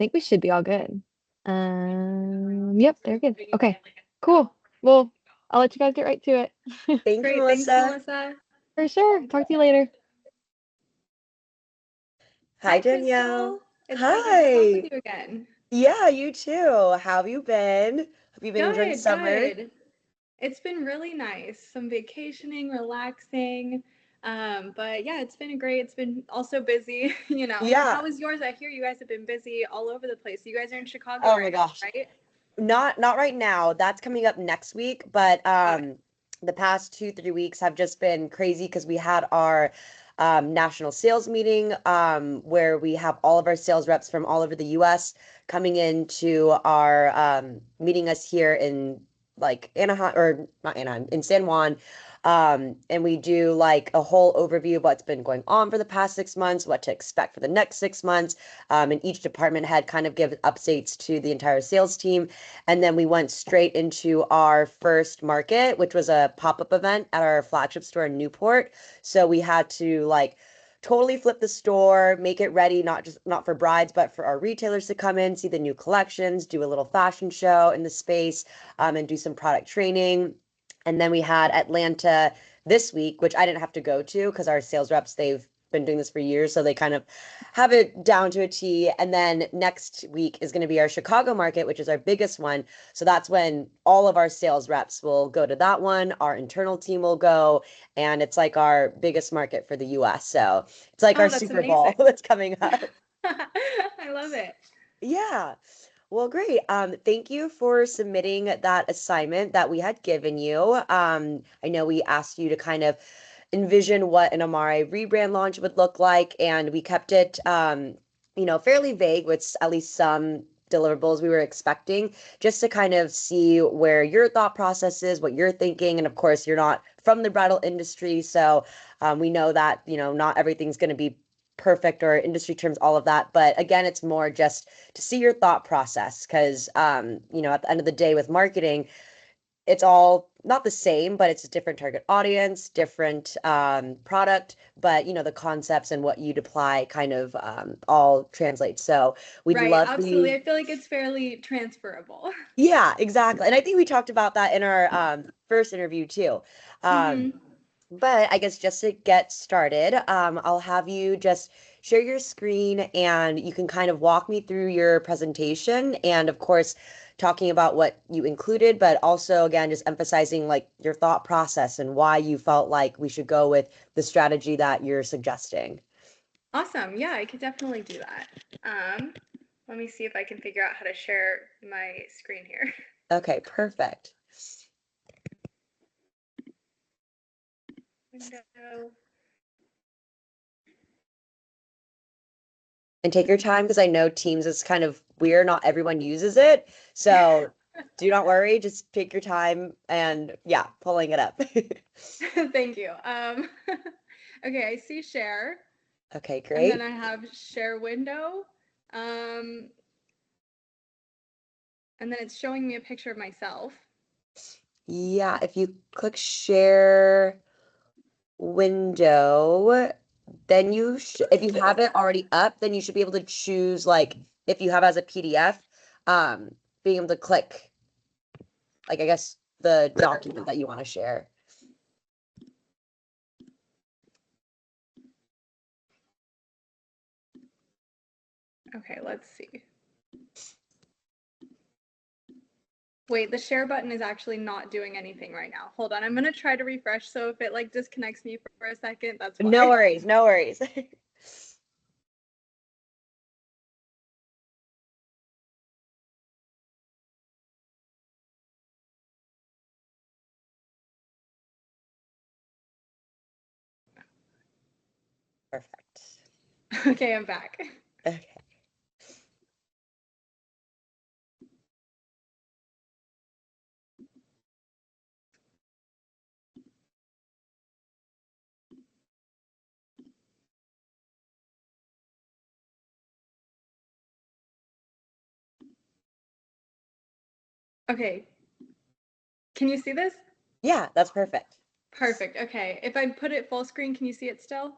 think we should be all good. Yep, they're good. Okay, cool. Well, I'll let you guys get right to it. Thank you, Great. Thanks, Melissa. Melissa. For sure. Talk to you later. Hi, Hi, Danielle. Crystal. It's so good to talk with Hi. you again. Yeah, you too. How have you been? Have you been enjoying Good, summer? good. It's been really nice. Some vacationing, relaxing. But yeah, it's been great. It's been also busy, you know. Yeah. How was yours? I hear you guys have been busy all over the place. You guys are in Chicago Oh my right now, gosh. right? Not right now. That's coming up next week, but Got it. the past 2, 3 weeks have just been crazy because we had our national sales meeting where we have all of our sales reps from all over the US coming into our meeting us here in like Anaheim or not Anaheim in San Juan. And we do like a whole overview of what's been going on for the past 6 months, what to expect for the next 6 months. And each department head kind of give updates to the entire sales team. And then we went straight into our first market, which was a pop-up event at our flagship store in Newport. So we had to like totally flip the store, make it ready, not for brides, but for our retailers to come in, see the new collections, do a little fashion show in the space, and do some product training. And then we had Atlanta this week, which I didn't have to go to because our sales reps, they've been doing this for years, so they kind of have it down to a T. And then next week is going to be our Chicago market, which is our biggest one. So that's when all of our sales reps will go to that one. Our internal team will go, and it's like our biggest market for the US. So it's like our Oh, that's Super Bowl amazing. that's coming up. I love it. Yeah. Well, great. Thank you for submitting that assignment that we had given you. I know we asked you to kind of envision what an Amare rebrand launch would look like, and we kept it, fairly vague with at least some deliverables we were expecting, just to kind of see where your thought process is, what you're thinking, and of course, you're not from the bridal industry, so we know that not everything's going to be perfect or industry terms, all of that. But again, it's more just to see your thought process because, at the end of the day with marketing, it's all not the same, but it's a different target audience, different product, but the concepts and what you'd apply kind of all translate. So we'd Right, love for absolutely. you. I feel like it's fairly transferable. Yeah, exactly. And I think we talked about that in our first interview too. Um, Mm-hmm. But I guess just to get started, I'll have you just share your screen and you can kind of walk me through your presentation and of course talking about what you included, but also again just emphasizing like your thought process and why you felt like we should go with the strategy that you're suggesting. Awesome. Yeah, I could definitely do that. Let me see if I can figure out how to share my screen here. Okay, perfect. Window. And take your time because I know Teams is kind of weird. Not everyone uses it. So do not worry. Just take your time and yeah, pulling it up. Thank you. Okay, I see share, Okay, and then great. I have share window, um, and then it's showing me a picture of myself. Yeah, if you click share window, then if you have it already up, then you should be able to choose like if you have as a PDF, being able to click like I guess the document that you want to share. Okay, let's see. Wait, the share button is actually not doing anything right now. Hold on, I'm gonna try to refresh. So if it like disconnects me for a second, that's No why. worries, no worries. Perfect. Okay, I'm back. Okay. Okay, can you see this? Yeah, that's perfect. Perfect. Okay, if I put it full screen, can you see it still?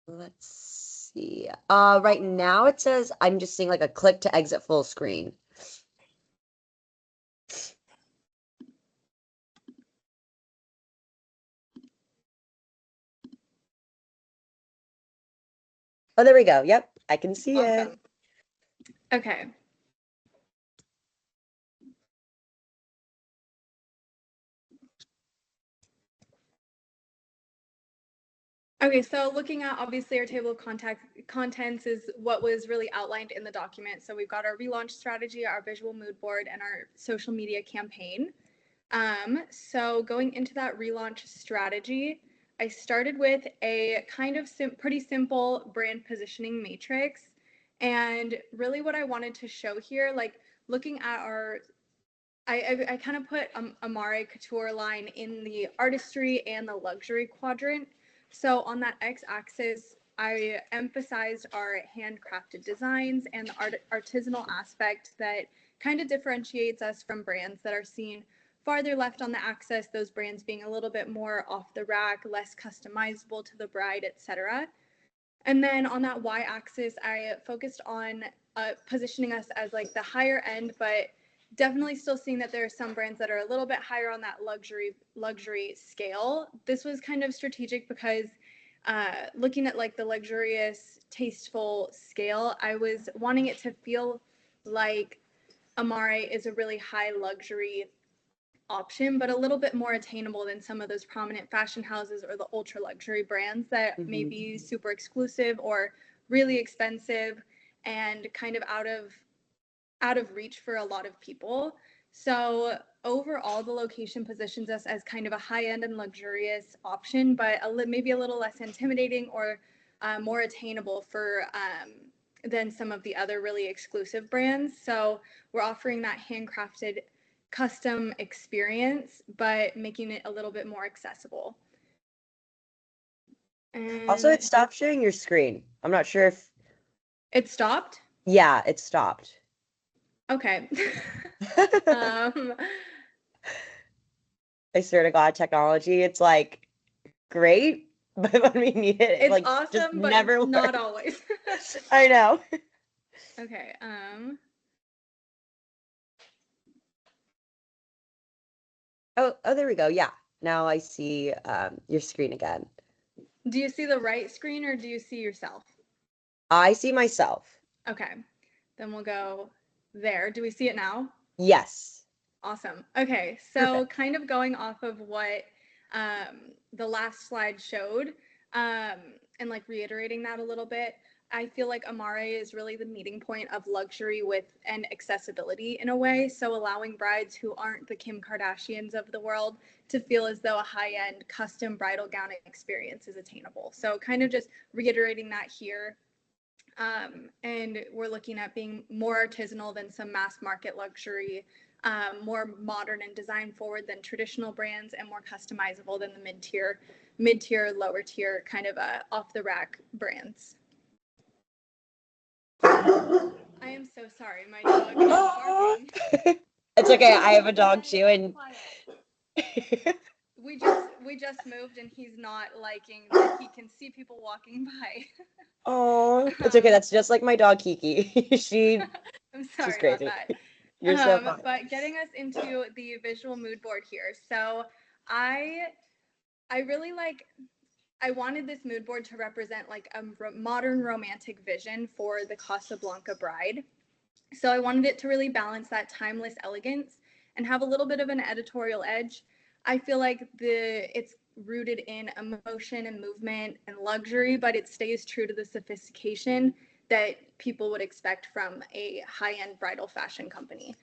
Let's see. Right now it says I'm just seeing like a click to exit full screen. Oh, there we go. Yep, I can see it. Awesome. Okay. Okay, so looking at obviously our table of contents is what was really outlined in the document. So we've got our relaunch strategy, our visual mood board, and our social media campaign. So going into that relaunch strategy, I started with a kind of pretty simple brand positioning matrix. And really what I wanted to show here, like looking at our I kind of put Amare Couture line in the artistry and the luxury quadrant. So on that x-axis, I emphasized our handcrafted designs and the artisanal aspect that kind of differentiates us from brands that are seen farther left on the axis, those brands being a little bit more off the rack, less customizable to the bride, etc. And then on that y-axis, I focused on positioning us as like the higher end, but definitely still seeing that there are some brands that are a little bit higher on that luxury scale. This was kind of strategic because looking at like the luxurious, tasteful scale, I was wanting it to feel like Amare is a really high luxury option, but a little bit more attainable than some of those prominent fashion houses or the ultra luxury brands that may be super exclusive or really expensive and kind of out of reach for a lot of people. So overall, the location positions us as kind of a high-end and luxurious option, but maybe a little less intimidating or more attainable for than some of the other really exclusive brands. So we're offering that handcrafted custom experience, but making it a little bit more accessible. And Also, it stopped sharing your screen. I'm not sure if it stopped. Yeah, it stopped. Okay. I swear to God, technology, it's like great, but when we need it, It's like awesome, just but never it's not works. always. I know. Okay. Oh, there we go. Yeah. Now I see your screen again. Do you see the right screen or do you see yourself? I see myself. Okay. Then we'll go there. Do we see it now? Yes. Awesome. Okay. So Perfect. kind of going off of what the last slide showed and like reiterating that a little bit, I feel like Amare is really the meeting point of luxury with and accessibility in a way. So allowing brides who aren't the Kim Kardashians of the world to feel as though a high-end custom bridal gown experience is attainable. So kind of just reiterating that here. And we're looking at being more artisanal than some mass market luxury, more modern and design forward than traditional brands, and more customizable than the mid-tier, lower tier kind of off the rack brands. I am so sorry, my dog is barking. It's okay. I have a dog too, and we just moved, and he's not liking that he can see people walking by. oh, it's okay. That's just like my dog Kiki. I'm She's sorry about crazy. that. You're so fun. But getting us into the visual mood board here. So I really I wanted this mood board to represent like a modern romantic vision for the Casablanca bride. So I wanted it to really balance that timeless elegance and have a little bit of an editorial edge. I feel like it's rooted in emotion and movement and luxury, but it stays true to the sophistication that people would expect from a high-end bridal fashion company.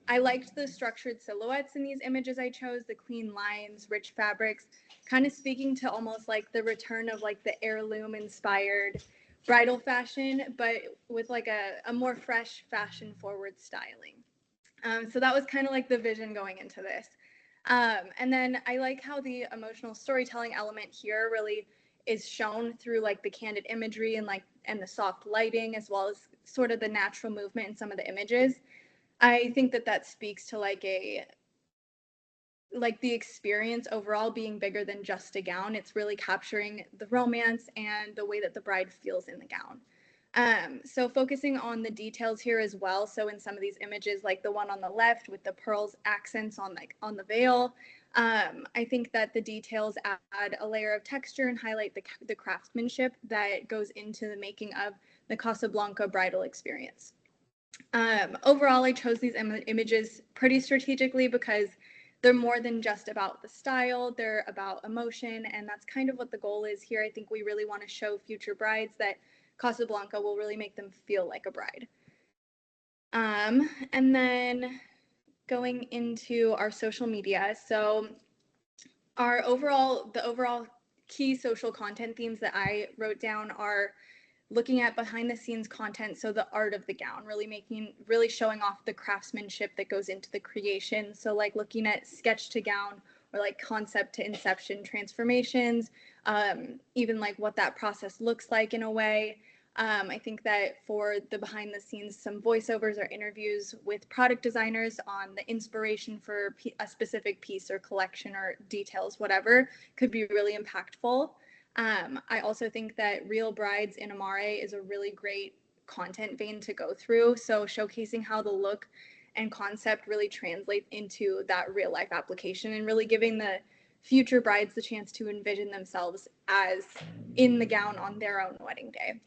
I liked the structured silhouettes in these images I chose, the clean lines, rich fabrics, kind of speaking to almost like the return of like the heirloom inspired bridal fashion, but with like a more fresh, fashion forward styling. So that was kind of like the vision going into this. And then I like how the emotional storytelling element here really is shown through like the candid imagery and the soft lighting, as well as sort of the natural movement in some of the images. I think that speaks to like like the experience overall being bigger than just a gown. It's really capturing the romance and the way that the bride feels in the gown. So focusing on the details here as well. So in some of these images, like the one on the left with the pearls accents on the veil, I think that the details add a layer of texture and highlight the craftsmanship that goes into the making of the Casablanca bridal experience. Overall, I chose these images pretty strategically because they're more than just about the style, they're about emotion, and that's kind of what the goal is here. I think we really want to show future brides that Casablanca will really make them feel like a bride. And then going into our social media. So the overall key social content themes that I wrote down are looking at behind the scenes content, so the art of the gown, really showing off the craftsmanship that goes into the creation. So like looking at sketch to gown or like concept to inception transformations, even like what that process looks like in a way. I think that for the behind the scenes, some voiceovers or interviews with product designers on the inspiration for a specific piece or collection or details, whatever, could be really impactful. I also think that Real Brides in Amare is a really great content vein to go through. So showcasing how the look and concept really translate into that real life application and really giving the future brides the chance to envision themselves as in the gown on their own wedding day.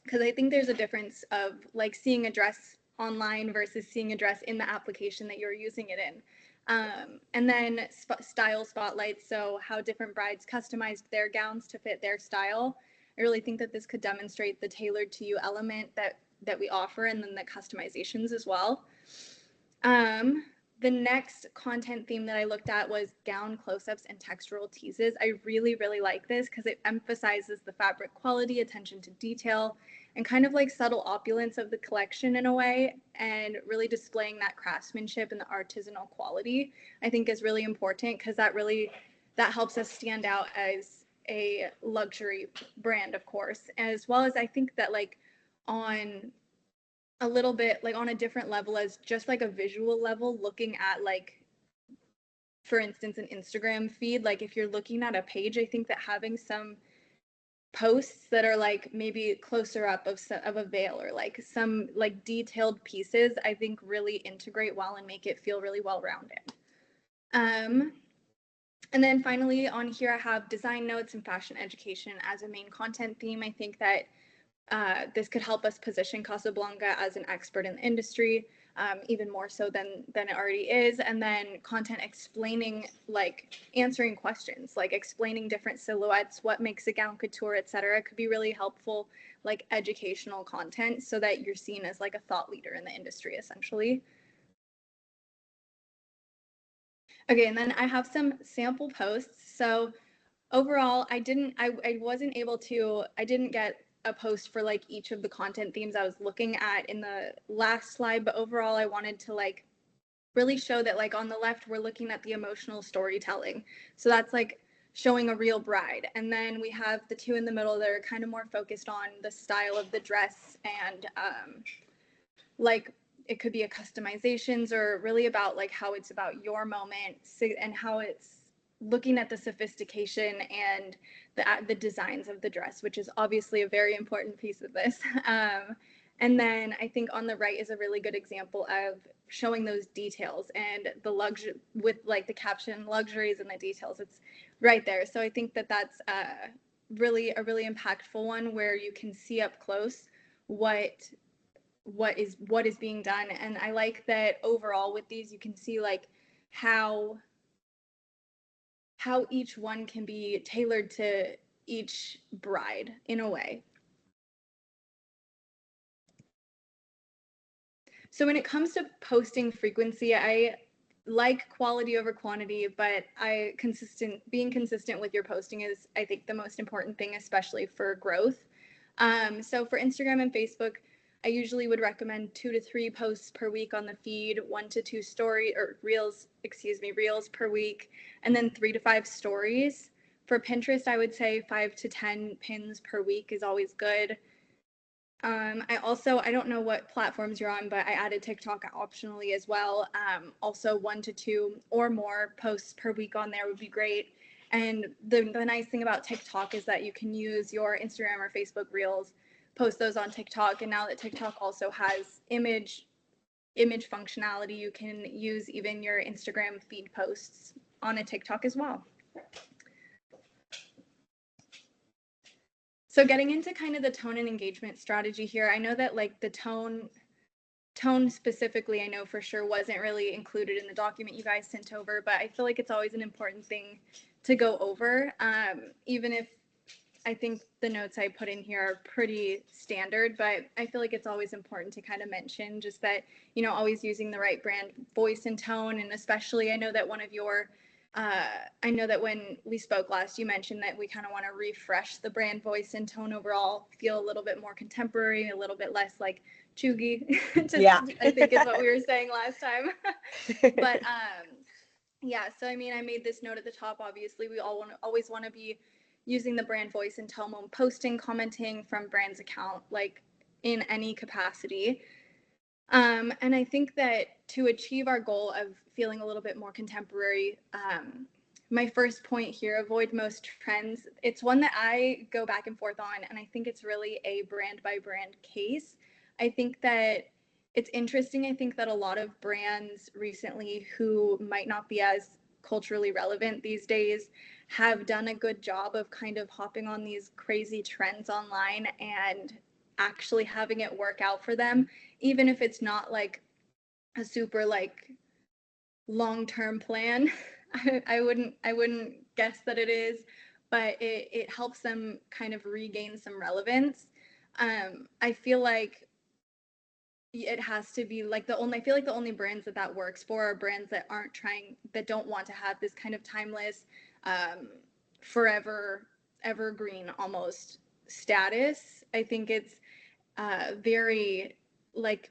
Because I think there's a difference of like seeing a dress online versus seeing a dress in the application that you're using it in. And then style spotlights, so how different brides customized their gowns to fit their style. I really think that this could demonstrate the tailored to you element that we offer, and then the customizations as well. The next content theme that I looked at was gown close-ups and textural teases. I really, really like this because it emphasizes the fabric quality, attention to detail, and kind of like subtle opulence of the collection in a way, and really displaying that craftsmanship and the artisanal quality, I think is really important because that helps us stand out as a luxury brand, of course, as well as I think that like on a little bit like on a different level as just like a visual level, looking at like, for instance, an Instagram feed, like if you're looking at a page, I think that having some posts that are like maybe closer up of a veil or like some like detailed pieces, I think really integrate well and make it feel really well rounded. And then finally on here I have design notes and fashion education as a main content theme. I think that this could help us position Casablanca as an expert in the industry, even more so than it already is. And then content explaining, like answering questions, like explaining different silhouettes, what makes a gown couture, etc. could be really helpful, like educational content, so that you're seen as like a thought leader in the industry, essentially. Okay, and then I have some sample posts. So overall, I didn't get a post for like each of the content themes I was looking at in the last slide, but overall I wanted to like really show that like on the left we're looking at the emotional storytelling. So that's like showing a real bride. And then we have the two in the middle that are kind of more focused on the style of the dress and like it could be a customizations or really about like how it's about your moment and how it's looking at the sophistication and the designs of the dress, which is obviously a very important piece of this. And then I think on the right is a really good example of showing those details and the luxury with like the caption luxuries and the details. It's right there. So I think that that's really a really impactful one where you can see up close what is being done. And I like that overall with these you can see like how each one can be tailored to each bride in a way. So when it comes to posting frequency, I like quality over quantity, but being consistent with your posting is, I think, the most important thing, especially for growth. So for Instagram and Facebook, I usually would recommend 2 to 3 posts per week on the feed, 1 to 2 reels per week, and then 3 to 5 stories. For Pinterest, I would say 5 to 10 pins per week is always good. I don't know what platforms you're on, but I added TikTok optionally as well. Also 1 to 2 or more posts per week on there would be great. And the nice thing about TikTok is that you can use your Instagram or Facebook Reels, post those on TikTok. And now that TikTok also has image functionality, you can use even your Instagram feed posts on a TikTok as well. So getting into kind of the tone and engagement strategy here, I know that like the tone specifically, I know for sure wasn't really included in the document you guys sent over, but I feel like it's always an important thing to go over, even if I think the notes I put in here are pretty standard, but I feel like it's always important to kind of mention just that, you know, always using the right brand voice and tone. And especially, I know that I know that when we spoke last, you mentioned that we kind of want to refresh the brand voice and tone overall, feel a little bit more contemporary, a little bit less like chuggy. Yeah. I think is what we were saying last time. But yeah, so I mean, I made this note at the top. Obviously, we always want to be using the brand voice and tone when posting, commenting from brand's account, like in any capacity. And I think that to achieve our goal of feeling a little bit more contemporary, my first point here, avoid most trends. It's one that I go back and forth on, and I think it's really a brand by brand case. I think that it's interesting. I think that a lot of brands recently who might not be as culturally relevant these days have done a good job of kind of hopping on these crazy trends online and actually having it work out for them, even if it's not like a super like long-term plan. I wouldn't guess that it is, but it helps them kind of regain some relevance. I feel like it has to be like I feel like the only brands that works for are brands that that don't want to have this kind of timeless, forever evergreen almost status. I think it's very like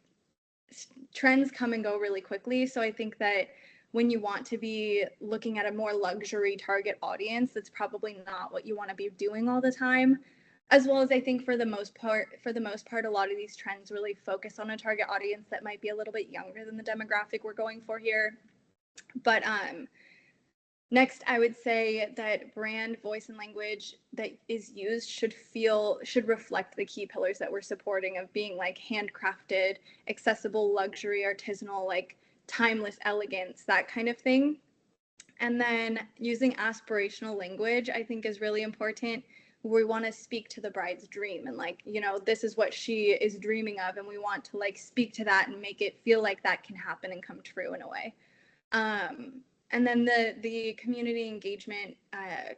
trends come and go really quickly. So I think that when you want to be looking at a more luxury target audience, that's probably not what you want to be doing all the time. As well as I think for the most part, a lot of these trends really focus on a target audience that might be a little bit younger than the demographic we're going for here. But next, I would say that brand voice and language that is used should reflect the key pillars that we're supporting of being like handcrafted, accessible, luxury, artisanal, like timeless elegance, that kind of thing. And then using aspirational language, I think is really important. We want to speak to the bride's dream and like, you know, this is what she is dreaming of. And we want to like speak to that and make it feel like that can happen and come true in a way. And then the community engagement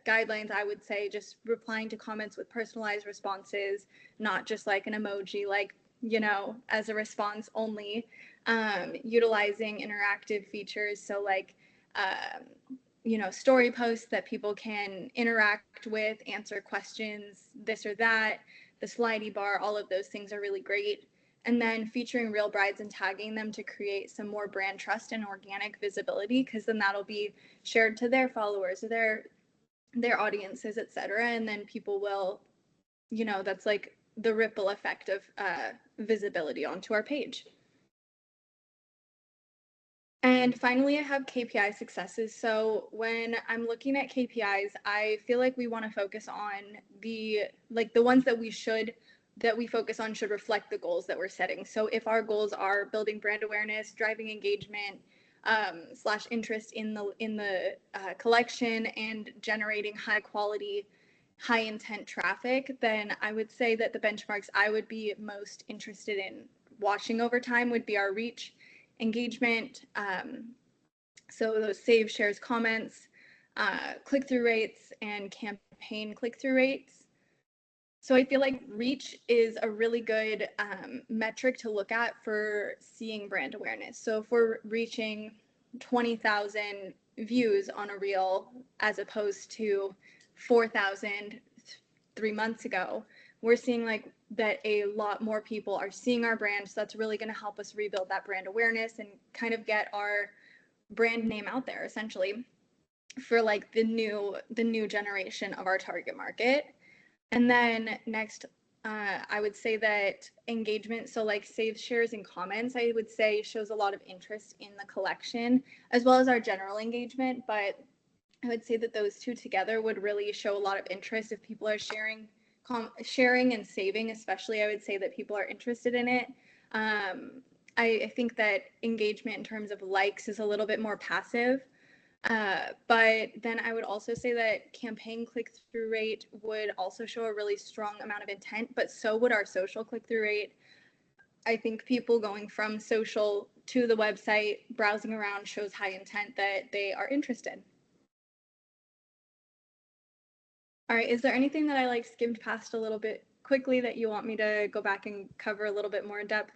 guidelines, I would say just replying to comments with personalized responses, not just like an emoji, like, you know, as a response only, utilizing interactive features. So like, you know, story posts that people can interact with, answer questions, this or that, the slidey bar, all of those things are really great. And then featuring real brides and tagging them to create some more brand trust and organic visibility, because then that'll be shared to their followers, their audiences, etc. And then people will, you know, that's like the ripple effect of visibility onto our page. And finally, I have KPI successes. So when I'm looking at KPIs, I feel like we want to focus on the ones that we focus on should reflect the goals that we're setting. So if our goals are building brand awareness, driving engagement, / interest in the collection, and generating high quality, high intent traffic, then I would say that the benchmarks I would be most interested in watching over time would be our reach, engagement, so those save, shares, comments, click-through rates, and campaign click-through rates. So I feel like reach is a really good metric to look at for seeing brand awareness. So if we're reaching 20,000 views on a reel as opposed to 4,000 3 months ago, we're seeing like that a lot more people are seeing our brand. So that's really going to help us rebuild that brand awareness and kind of get our brand name out there essentially for like the new generation of our target market. And then next, I would say that engagement, so like saves, shares, and comments, I would say shows a lot of interest in the collection, as well as our general engagement. But I would say that those two together would really show a lot of interest if people are sharing and saving, especially. I would say that people are interested in it. Um, I think that engagement in terms of likes is a little bit more passive. But then I would also say that campaign click-through rate would also show a really strong amount of intent, but so would our social click-through rate. I think people going from social to the website, browsing around shows high intent that they are interested. All right, is there anything that I like skimmed past a little bit quickly that you want me to go back and cover a little bit more in depth?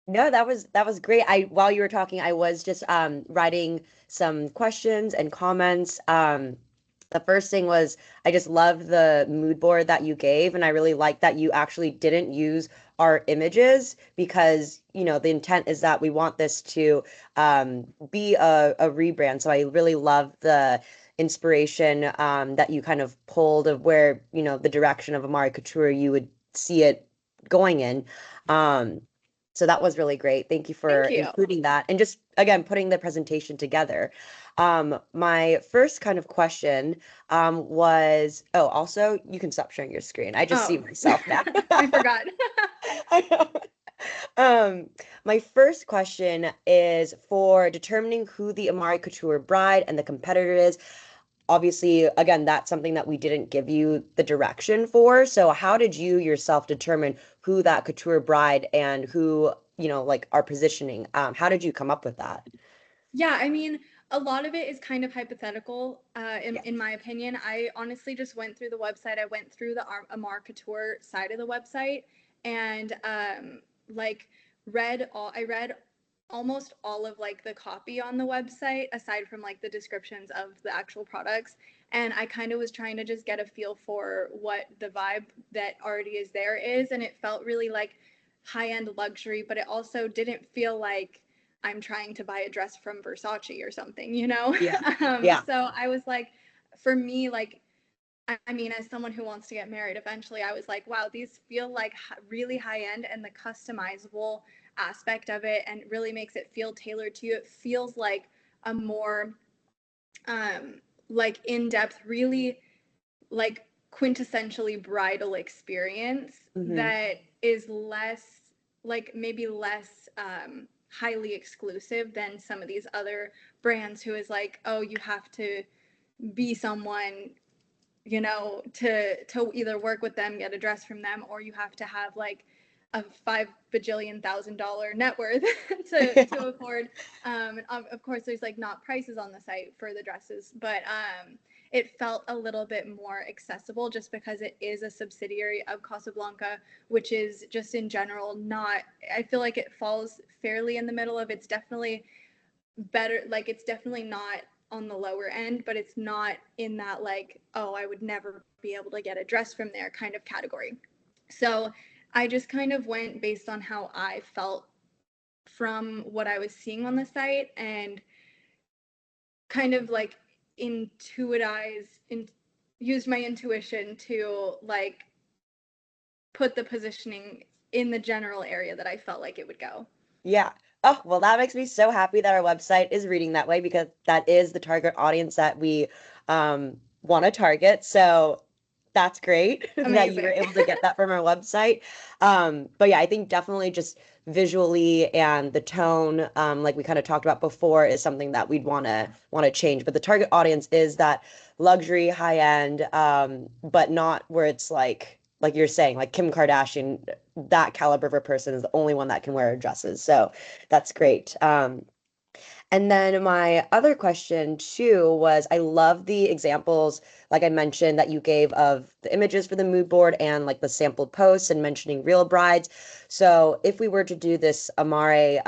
No, that was great. While you were talking, I was just writing some questions and comments. The first thing was I just loved the mood board that you gave, and I really liked that you actually didn't use our images because, the intent is that we want this to be a rebrand. So I really love the inspiration that you kind of pulled of where, the direction of Amari Couture you would see it going in. Um, so that was really great. Thank you for Thank you. including that and just again putting the presentation together. My first kind of question was, oh, also you can stop sharing your screen. I just see Oh, myself now. I forgot. I know. My first question is for determining who the Amari Couture bride and the competitor is. Obviously, again, that's something that we didn't give you the direction for. So how did you yourself determine who that couture bride and who, like our positioning? How did you come up with that? Yeah, I mean, a lot of it is kind of hypothetical, Yeah. in my opinion. I honestly just went through the website. I went through the Amar Couture side of the website and like I read almost all of like the copy on the website aside from like the descriptions of the actual products. And I kind of was trying to just get a feel for what the vibe that already is there is. And it felt really like high end luxury, but it also didn't feel like I'm trying to buy a dress from Versace or something, you know? Yeah. Yeah. So I was like, for me, like, I mean, as someone who wants to get married eventually, I was like, wow, these feel like really high end, and the customizable aspect of it and really makes it feel tailored to you. It feels like a more like in-depth, really like quintessentially bridal experience Hmm. that is less like maybe less highly exclusive than some of these other brands who is like, oh, you have to be someone, to either work with them, get a dress from them, or you have to have like a $5 bajillion net worth to afford. Of course, there's like not prices on the site for the dresses, but it felt a little bit more accessible just because it is a subsidiary of Casablanca, which is just in general not. I feel like it falls fairly in the middle of. It's definitely better, like it's definitely not on the lower end, but it's not in that like, oh, I would never be able to get a dress from there kind of category. So I just kind of went based on how I felt from what I was seeing on the site and kind of like intuitize in used my intuition to like put the positioning in the general area that I felt like it would go. Yeah. Oh, well, that makes me so happy that our website is reading that way because that is the target audience that we want to target. So that's great that you were Amazing. able to get that from our website. But yeah, I think definitely just visually and the tone, like we kind of talked about before, is something that we'd want to change. But the target audience is that luxury, high end, but not where it's like you're saying, like Kim Kardashian, that caliber of a person is the only one that can wear dresses. So that's great. And then my other question too was I love the examples, like I mentioned, that you gave of the images for the mood board and like the sampled posts and mentioning real brides. So if we were to do this Amare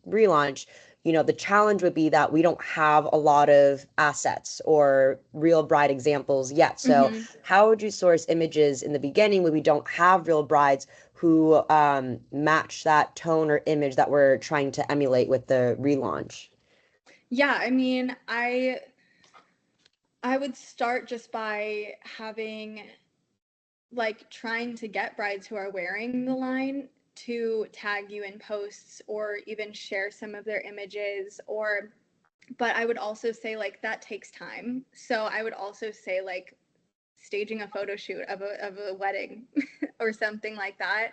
relaunch, the challenge would be that we don't have a lot of assets or real bride examples yet. So Mm-hmm. how would you source images in the beginning when we don't have real brides who match that tone or image that we're trying to emulate with the relaunch? Yeah, I mean, I would start just by having like trying to get brides who are wearing the line to tag you in posts or even share some of their images, or but I would also say like that takes time. So I would also say like staging a photo shoot of a wedding or something like that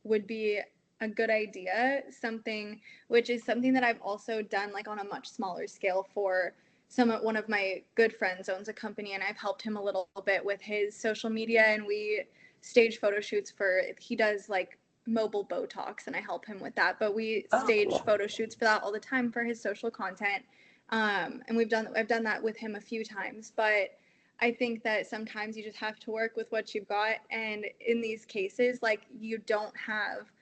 would be a good idea. Something which is something that I've also done like on a much smaller scale for one of my good friends owns a company, and I've helped him a little bit with his social media, and we stage photo shoots for, he does like mobile Botox and I help him with that, but we Oh, stage cool. photo shoots for that all the time for his social content. And I've done that with him a few times, but I think that sometimes you just have to work with what you've got. And in these cases, like you don't have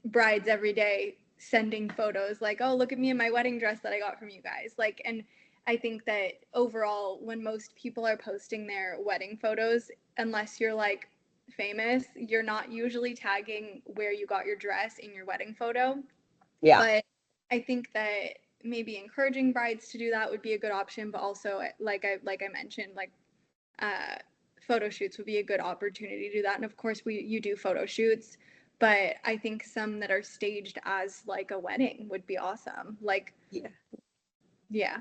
brides every day sending photos like, oh, look at me in my wedding dress that I got from you guys. Like, and I think that overall, when most people are posting their wedding photos, unless you're like famous, you're not usually tagging where you got your dress in your wedding photo. Yeah. But I think that maybe encouraging brides to do that would be a good option, but also like I mentioned, like uh, photo shoots would be a good opportunity to do that. And of course, you do photo shoots, but I think some that are staged as like a wedding would be awesome. Like, Yeah. yeah.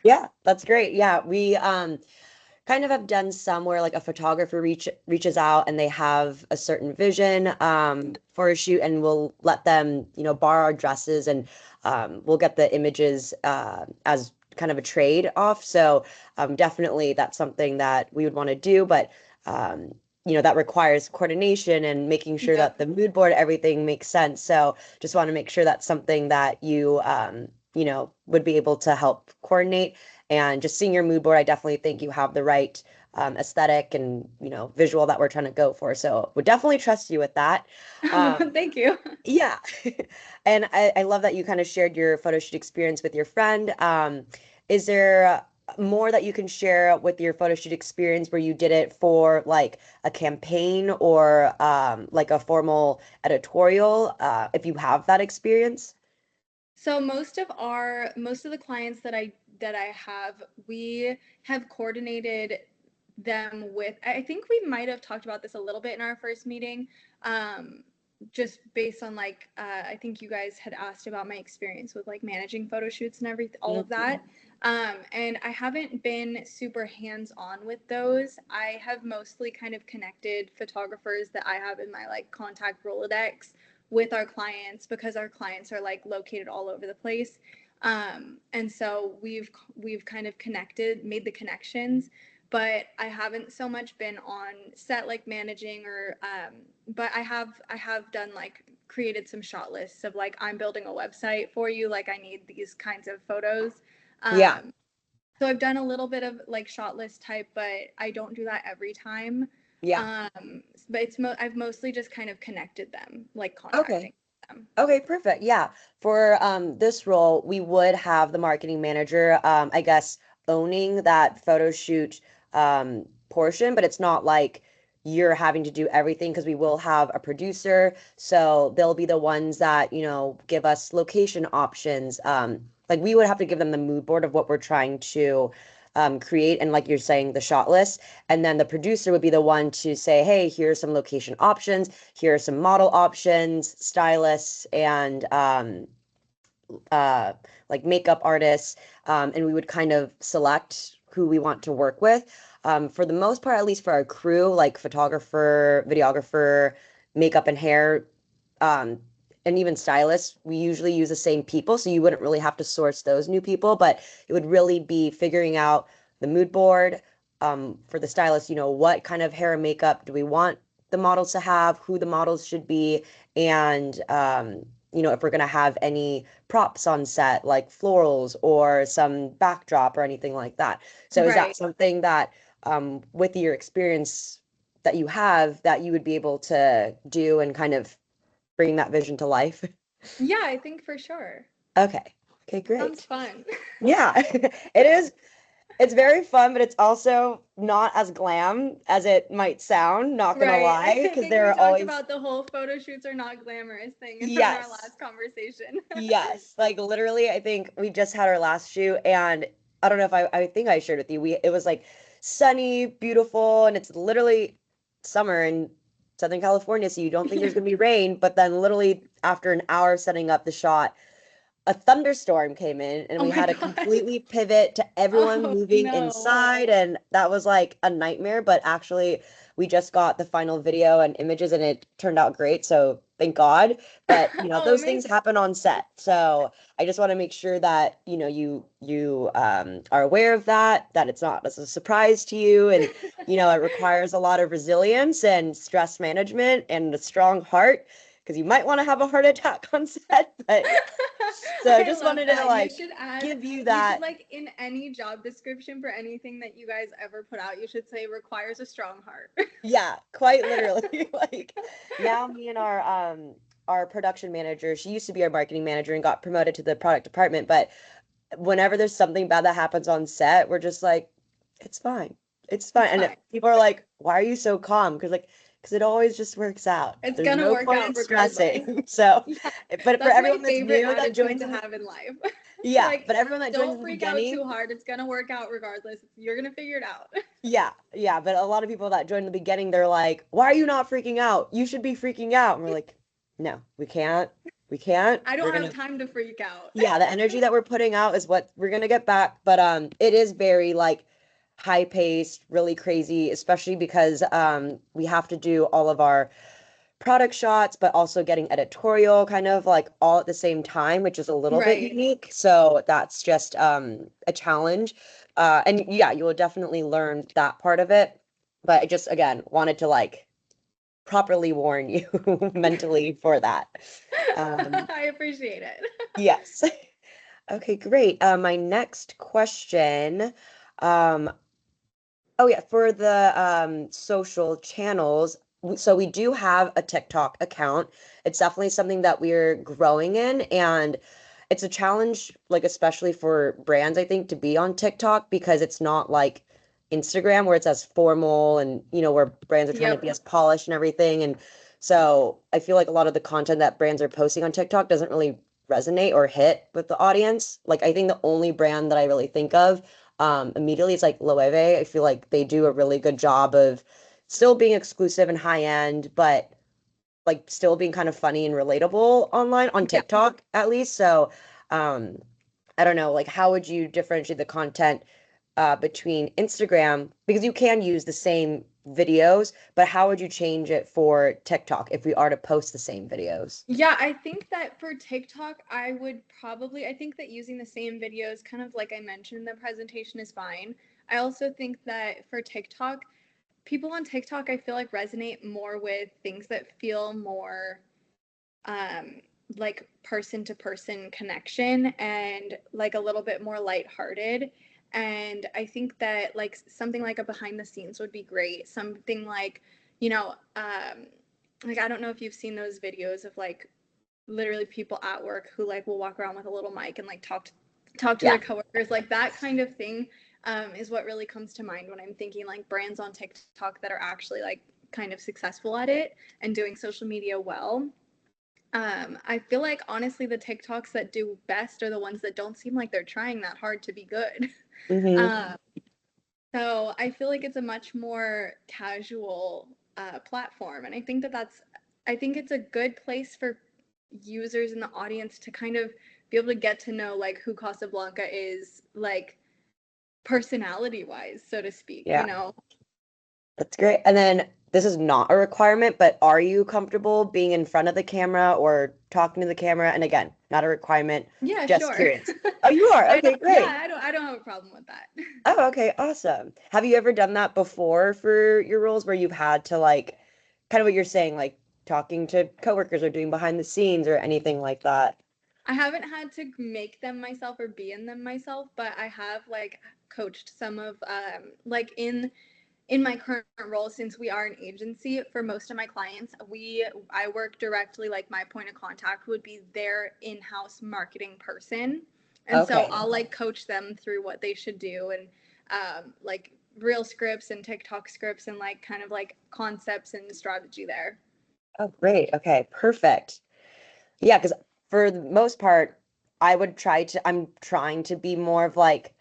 Yeah, that's great. Yeah, we kind of have done some where like a photographer reaches out and they have a certain vision for a shoot, and we'll let them, borrow our dresses, and we'll get the images as kind of a trade off. So definitely that's something that we would want to do, but that requires coordination and making sure Yep. that the mood board, everything makes sense. So just want to make sure that's something that you would be able to help coordinate. And just seeing your mood board, I definitely think you have the right aesthetic and visual that we're trying to go for. So would definitely trust you with that. Thank you. Yeah. And I love that you kind of shared your photo shoot experience with your friend. Is there more that you can share with your photo shoot experience where you did it for like a campaign or like a formal editorial, if you have that experience? So most of the clients that I have, we have coordinated them with, I think we might have talked about this a little bit in our first meeting, just based on like I think you guys had asked about my experience with like managing photo shoots and everything, all of that. And I haven't been super hands-on with those. I have mostly kind of connected photographers that I have in my like contact Rolodex with our clients, because our clients are like located all over the place. And so we've kind of made the connections, but I haven't so much been on set like managing, or but I have done like created some shot lists of like, I'm building a website for you, like I need these kinds of photos. Yeah. So I've done a little bit of like shot list type, but I don't do that every time. Yeah. But I've mostly just kind of connected them, like Okay. contacting them. Okay, perfect. Yeah. For this role, we would have the marketing manager, I guess, owning that photo shoot portion, but it's not like you're having to do everything because we will have a producer. So they'll be the ones that, give us location options. Like we would have to give them the mood board of what we're trying to create, and like you're saying, the shot list. And then the producer would be the one to say, hey, here's some location options, here are some model options, stylists, and uh, like makeup artists, and we would kind of select who we want to work with. For the most part, at least for our crew, like photographer, videographer, makeup and hair, um, and even stylists, we usually use the same people, so you wouldn't really have to source those new people, but it would really be figuring out the mood board. For the stylist, what kind of hair and makeup do we want the models to have, who the models should be, and if we're going to have any props on set, like florals or some backdrop or anything like that. So is that Right. something that, with your experience that you have, that you would be able to do and kind of bring that vision to life? Yeah, I think for sure. Okay. Okay, Sounds great. fun. Yeah, it is. It's very fun, but it's also not as glam as it might sound, not gonna Right. lie, I because think there we are talked always, about the whole photo shoots are not glamorous thing in our yes. last conversation. Yes, like literally, I think we just had our last shoot, and I don't know if I think I shared with you. It was like sunny, beautiful, and it's literally summer in Southern California, so you don't think there's gonna be rain, but then literally after an hour of setting up the shot, a thunderstorm came in and Oh we my had to gosh. completely pivot to everyone Oh moving no. inside, and that was like a nightmare, but actually we just got the final video and images and it turned out great, so thank God. But Oh, those things amazing. happen on set, so I just want to make sure that you are aware of that it's not as a surprise to you, and it requires a lot of resilience and stress management and a strong heart, because you might want to have a heart attack on set. But so I I just love wanted to that. like give you that. Like in any job description for anything that you guys ever put out, you should say requires a strong heart. Yeah, quite literally. Like now me and our production manager, she used to be our marketing manager and got promoted to the product department, but whenever there's something bad that happens on set, we're just like, it's fine. It's fine. It's And fine. people are like, why are you so calm? Because it always just works out. It's There's gonna no work point out in regardless. stressing. So, Yeah, but for that's my everyone that's favorite new that attitude joins to in the, have in life. yeah, Like, but everyone that joins in don't the freak out beginning, too hard. It's gonna work out regardless. You're gonna figure it out. yeah, yeah. But a lot of people that join in the beginning, they're like, why are you not freaking out? You should be freaking out. And we're like, no, we can't. We can't. I We're don't have gonna time to freak out. Yeah, the energy that we're putting out is what we're gonna get back. But it is very like high paced, really crazy, especially because we have to do all of our product shots, but also getting editorial kind of like all at the same time, which is a little bit Right. unique. So that's just a challenge. And yeah, you will definitely learn that part of it. But I just again wanted to like properly warn you mentally for that. Um, I appreciate it. yes. Okay, great. My next question, um, oh yeah, for the social channels, so we do have a TikTok account. It's definitely something that we're growing in, and it's a challenge, like especially for brands, I think, to be on TikTok because it's not like Instagram where it's as formal and where brands are trying to Yep. be as polished and everything. And so I feel like a lot of the content that brands are posting on TikTok doesn't really resonate or hit with the audience. Like I think the only brand that I really think of immediately it's like Loewe. I feel like they do a really good job of still being exclusive and high end, but like still being kind of funny and relatable online on Yeah. TikTok at least. So um I don't know, like how would you differentiate the content between Instagram, because you can use the same videos, but how would you change it for TikTok if we are to post the same videos? Yeah, I think that for TikTok, I think that using the same videos, kind of like I mentioned in the presentation, is fine. I also think that for TikTok, people on TikTok, I feel like resonate more with things that feel more um, like person to person connection and like a little bit more lighthearted. And I think that like something like a behind the scenes would be great. Something like, you know, like I don't know if you've seen those videos of like literally people at work who like will walk around with a little mic and like talk to Yeah. their coworkers. Like that kind of thing is what really comes to mind when I'm thinking like brands on TikTok that are actually like kind of successful at it and doing social media well. I feel like honestly, the TikToks that do best are the ones that don't seem like they're trying that hard to be good. Mm-hmm. Um, so I feel like it's a much more casual platform, and I think it's a good place for users in the audience to kind of be able to get to know like who Casablanca is, like personality wise, so to speak. You Yeah. know, That's great. And then this is not a requirement, but are you comfortable being in front of the camera or talking to the camera? And again, not a requirement, yeah, just sure. curious. Oh, you are? I Okay, don't, great. yeah, I don't have a problem with that. Oh, okay, awesome. Have you ever done that before for your roles where you've had to like kind of what you're saying, like talking to coworkers or doing behind the scenes or anything like that? I haven't had to make them myself or be in them myself, but I have like coached some of like in my current role, since we are an agency for most of my clients, I work directly, like my point of contact would be their in-house marketing person. And so Okay. I'll like coach them through what they should do and like real scripts and TikTok scripts and like kind of like concepts and strategy there. Oh, great. Okay, perfect. Yeah, because for the most part, I'm trying to be more of like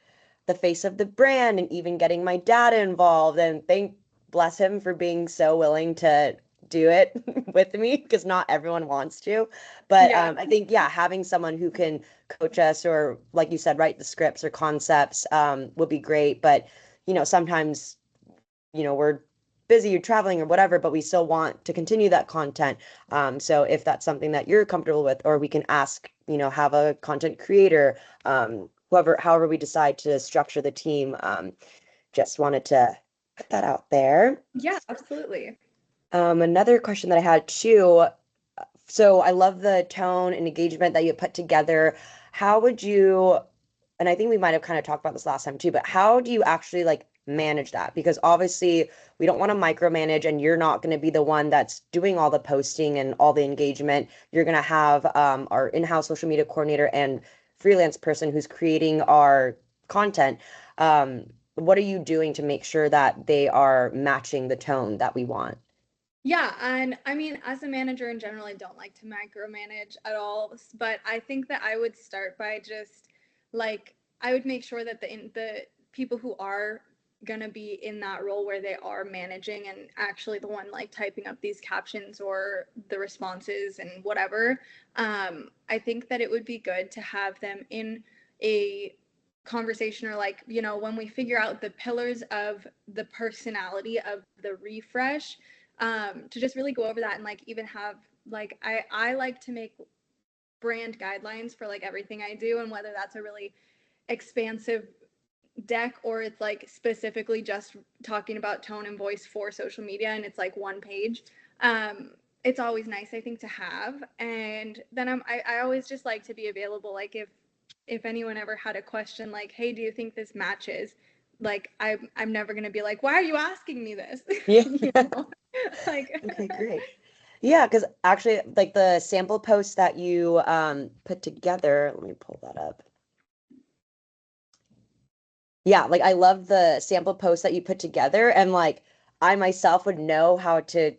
the face of the brand and even getting my dad involved. And thankfully, bless him for being so willing to do it with me, because not everyone wants to. But Yeah. I think, yeah, having someone who can coach us, or like you said, write the scripts or concepts, would be great. But, sometimes, we're busy or traveling or whatever, but we still want to continue that content. So if that's something that you're comfortable with, or we can ask, have a content creator, however we decide to structure the team, just wanted to put that out there. Yeah, absolutely. Another question that I had too. So I love the tone and engagement that you put together. How would you, and I think we might have kind of talked about this last time too, but how do you actually like manage that? Because obviously we don't want to micromanage, and you're not going to be the one that's doing all the posting and all the engagement. You're going to have our in-house social media coordinator and freelance person who's creating our content. What are you doing to make sure that they are matching the tone that we want? Yeah, and I mean, as a manager in general, I don't like to micromanage at all, but I think that I would start by just like I would make sure that the people who are gonna be in that role where they are managing and actually the one like typing up these captions or the responses and whatever, I think that it would be good to have them in a conversation, or like, when we figure out the pillars of the personality of the refresh, to just really go over that, and like even have like I like to make brand guidelines for like everything I do, and whether that's a really expansive deck or it's like specifically just talking about tone and voice for social media and it's like one page. It's always nice, I think, to have. And then I always just like to be available, like if anyone ever had a question like, hey, do you think this matches, like I'm never going to be like, why are you asking me this? Yeah. You know? Like Okay, great. Yeah, because actually, like the sample post that you put together, let me pull that up. Yeah, like I love the sample post that you put together, and like I myself would know how to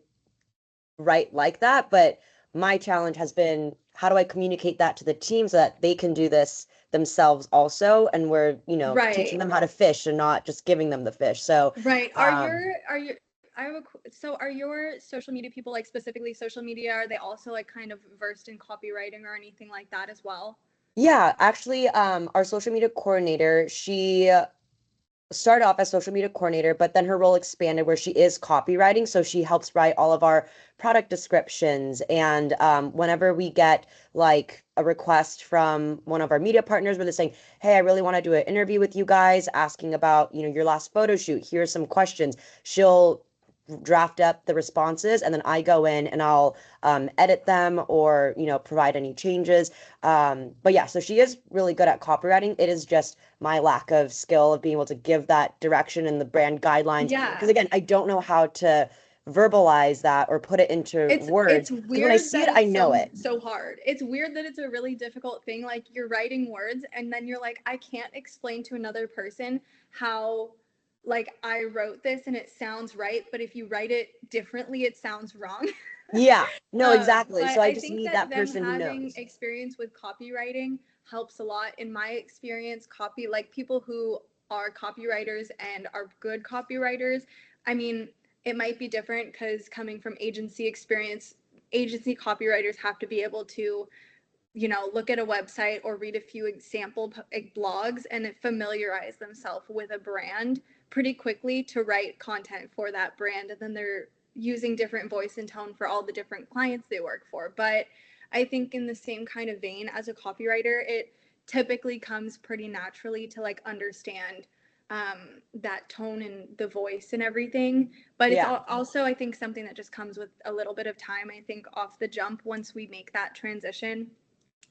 write like that, but my challenge has been, how do I communicate that to the team so that they can do this themselves also, and we're, teaching right. them how to fish and not just giving them the fish. So, Right. um, Are your I have so are your social media people, like specifically social media, are they also like kind of versed in copywriting or anything like that as well? yeah, actually, our social media coordinator, she started off as social media coordinator, but then her role expanded where she is copywriting. So she helps write all of our product descriptions. And whenever we get like a request from one of our media partners where they're saying, hey, I really want to do an interview with you guys, asking about, your last photo shoot, here's some questions, she'll draft up the responses, and then I go in and I'll edit them, or provide any changes. But yeah, so she is really good at copywriting. It is just my lack of skill of being able to give that direction and the brand guidelines, because Yeah. again, I don't know how to verbalize that or put it into It's words, because when I weird see that it I it's know it. so hard. It's weird that it's a really difficult thing. Like you're writing words and then you're like, I can't explain to another person how like I wrote this and it sounds right, but if you write it differently, it sounds wrong. Yeah, no, exactly. But So I I just think need that that them person who having knows. experience with copywriting helps a lot. In my experience, like people who are copywriters and are good copywriters, I mean, it might be different because coming from agency experience, agency copywriters have to be able to, look at a website or read a few example blogs and familiarize themselves with a brand pretty quickly to write content for that brand. And then they're using different voice and tone for all the different clients they work for. But I think in the same kind of vein as a copywriter, it typically comes pretty naturally to like understand that tone and the voice and everything. But it's Yeah. also, I think, something that just comes with a little bit of time. I think off the jump, once we make that transition,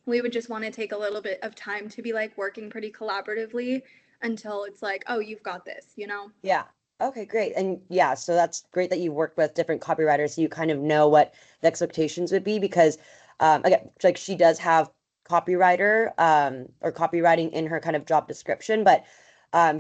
we would just want to take a little bit of time to be like working pretty collaboratively until it's like, oh, you've got this. Yeah. Okay, great. And yeah, so that's great that you worked with different copywriters, so you kind of know what the expectations would be, because again, like she does have copywriter or copywriting in her kind of job description, but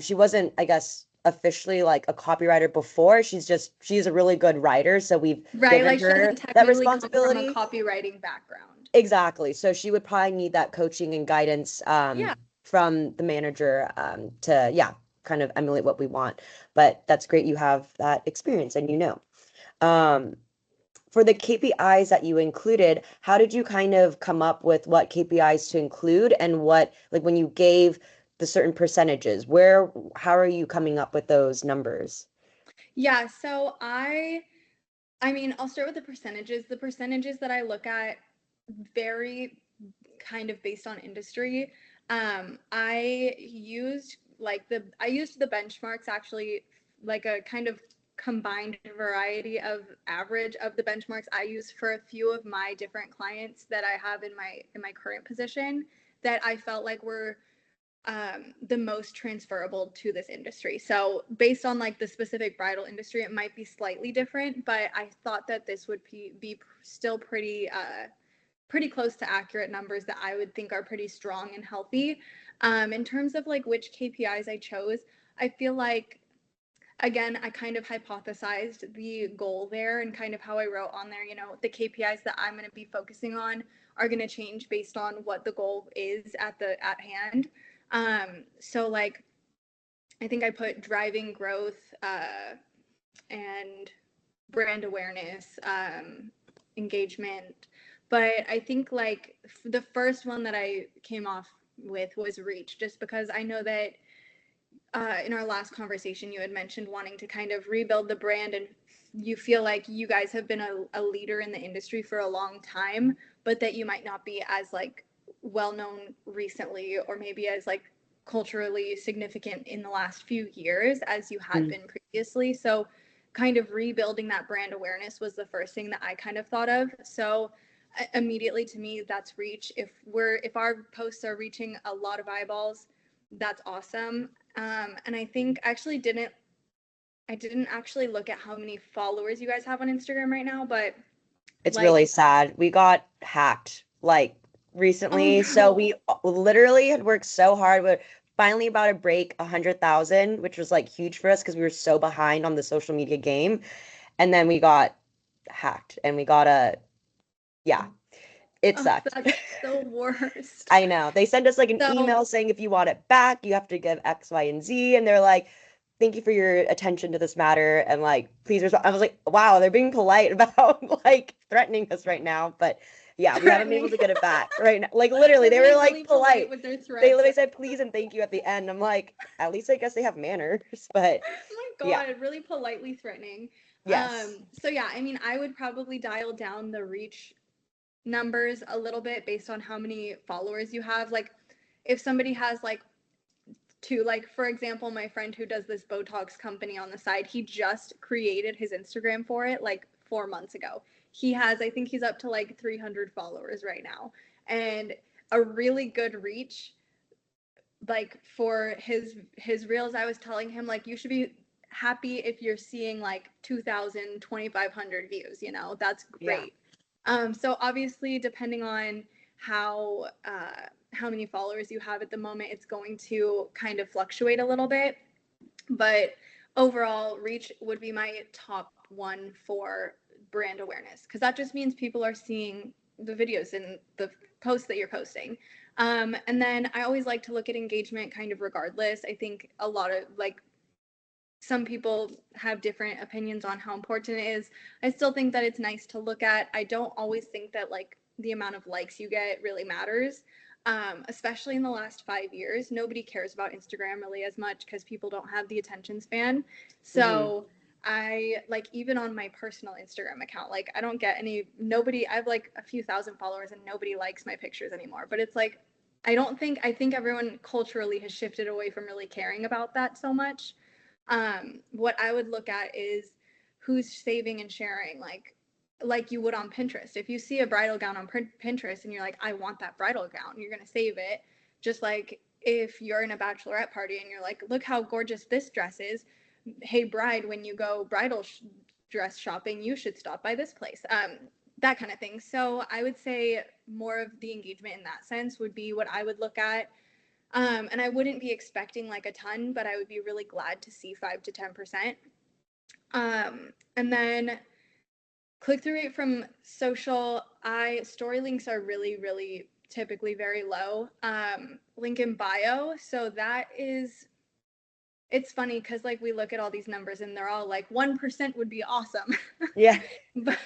she wasn't, I guess, officially like a copywriter before. She's a really good writer, so we've Right, given like she her doesn't that technically come from a responsibility. copywriting background. Exactly. So she would probably need that coaching and guidance Yeah. from the manager to, yeah, kind of emulate what we want. But that's great you have that experience and you know. Um, for the KPIs that you included, how did you kind of come up with what KPIs to include and what, like when you gave the certain percentages, how are you coming up with those numbers? Yeah, so I mean, I'll start with the percentages. The percentages that I look at vary kind of based on industry. I used the benchmarks actually, like a kind of combined variety of average of the benchmarks I use for a few of my different clients that I have in my current position that I felt like were the most transferable to this industry. So based on like the specific bridal industry, it might be slightly different, but I thought that this would be still pretty close to accurate numbers that I would think are pretty strong and healthy. In terms of like which KPIs I chose, I feel like again, I kind of hypothesized the goal there and kind of how I wrote on there, you know, the KPIs that I'm going to be focusing on are going to change based on what the goal is at hand. So like I think I put driving growth and brand awareness, engagement. But I think like the first one that I came off with was reach, just because I know that in our last conversation, you had mentioned wanting to kind of rebuild the brand, and you feel like you guys have been a leader in the industry for a long time, but that you might not be as like well known recently, or maybe as like culturally significant in the last few years as you had been previously. So, kind of rebuilding that brand awareness was the first thing that I kind of thought of. So, immediately to me, that's reach. If our posts are reaching a lot of eyeballs, that's awesome. And I think I didn't actually look at how many followers you guys have on Instagram right now, but It's like, really sad. We got hacked like oh recently. So no. we literally had worked so hard. We're finally about to break 100,000, which was like huge for us because we were so behind on the social media game. And then we got hacked and we got yeah, it Oh, sucked. that's the worst. I know. They sent us like an So, email saying if you want it back, you have to give X, Y, and Z. And they're like, thank you for your attention to this matter. And like, please respond. I was like, wow, they're being polite about like threatening us right now. But yeah, we haven't been able threatening. to get it back right now. Like literally, They're they were being like really polite polite. with their They threats. literally said please and thank you at the end. I'm like, at least I guess they have manners. But Oh my yeah, God, really politely threatening. yes. So yeah, I mean, I would probably dial down the reach numbers a little bit based on how many followers you have. Like, if somebody has like like for example, my friend who does this Botox company on the side, he just created his Instagram for it like 4 months ago. I think he's up to like 300 followers right now, and a really good reach like for his reels. I was telling him like you should be happy if you're seeing like 2,000, 2,500 views, you know, that's Yeah. great. So obviously depending on how many followers you have at the moment, it's going to kind of fluctuate a little bit, but overall reach would be my top one for brand awareness, because that just means people are seeing the videos and the posts that you're posting. And then I always like to look at engagement kind of regardless. I think a lot of like some people have different opinions on how important it is. I still think that it's nice to look at. I don't always think that like the amount of likes you get really matters. Especially in the last 5 years, nobody cares about Instagram really as much because people don't have the attention span. Hmm. So I like even on my personal Instagram account, like I don't get nobody, I have like a few thousand followers and nobody likes my pictures anymore. But it's like, I think everyone culturally has shifted away from really caring about that so much. What I would look at is who's saving and sharing, like you would on Pinterest. If you see a bridal gown on Pinterest and you're like, I want that bridal gown, you're gonna save it. Just like if you're in a bachelorette party and you're like, look how gorgeous this dress is. Hey bride, when you go dress shopping, you should stop by this place. That kind of thing. So I would say more of the engagement in that sense would be what I would look at. And I wouldn't be expecting like a ton, but I would be really glad to see 5 to 10%. And then click through rate from social, I story links are really typically very low. Link in bio, so that is it's funny because like we look at all these numbers and they're all like 1% would be awesome. Yeah. But,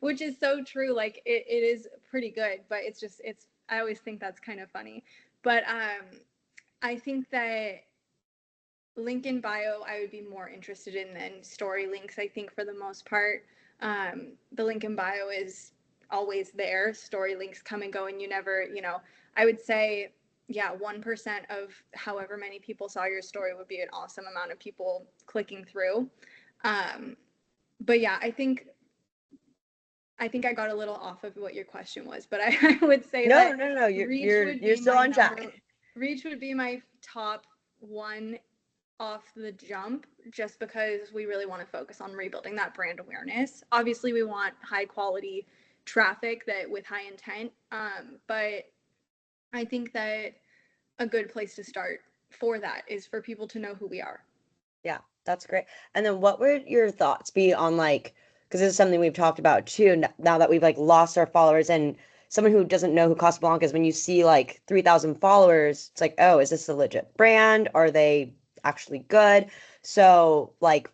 which is so true. Like it is pretty good, but it's I always think that's kind of funny. But I think that link in bio I would be more interested in than story links. I think for the most part, the link in bio is always there. Story links come and go, and you never, I would say, yeah, 1% of however many people saw your story would be an awesome amount of people clicking through. But yeah, I think I got a little off of what your question was, but I would say No, that no, no, you're still on track. reach would be my top one off the jump, just because we really want to focus on rebuilding that brand awareness. Obviously, we want high quality traffic that with high intent, but I think that a good place to start for that is for people to know who we are. Yeah, that's great. And then what would your thoughts be on like, because this is something we've talked about too, now that we've like lost our followers and someone who doesn't know who Casablanca is, when you see like 3,000 followers, it's like, oh, is this a legit brand? Are they actually good? So like,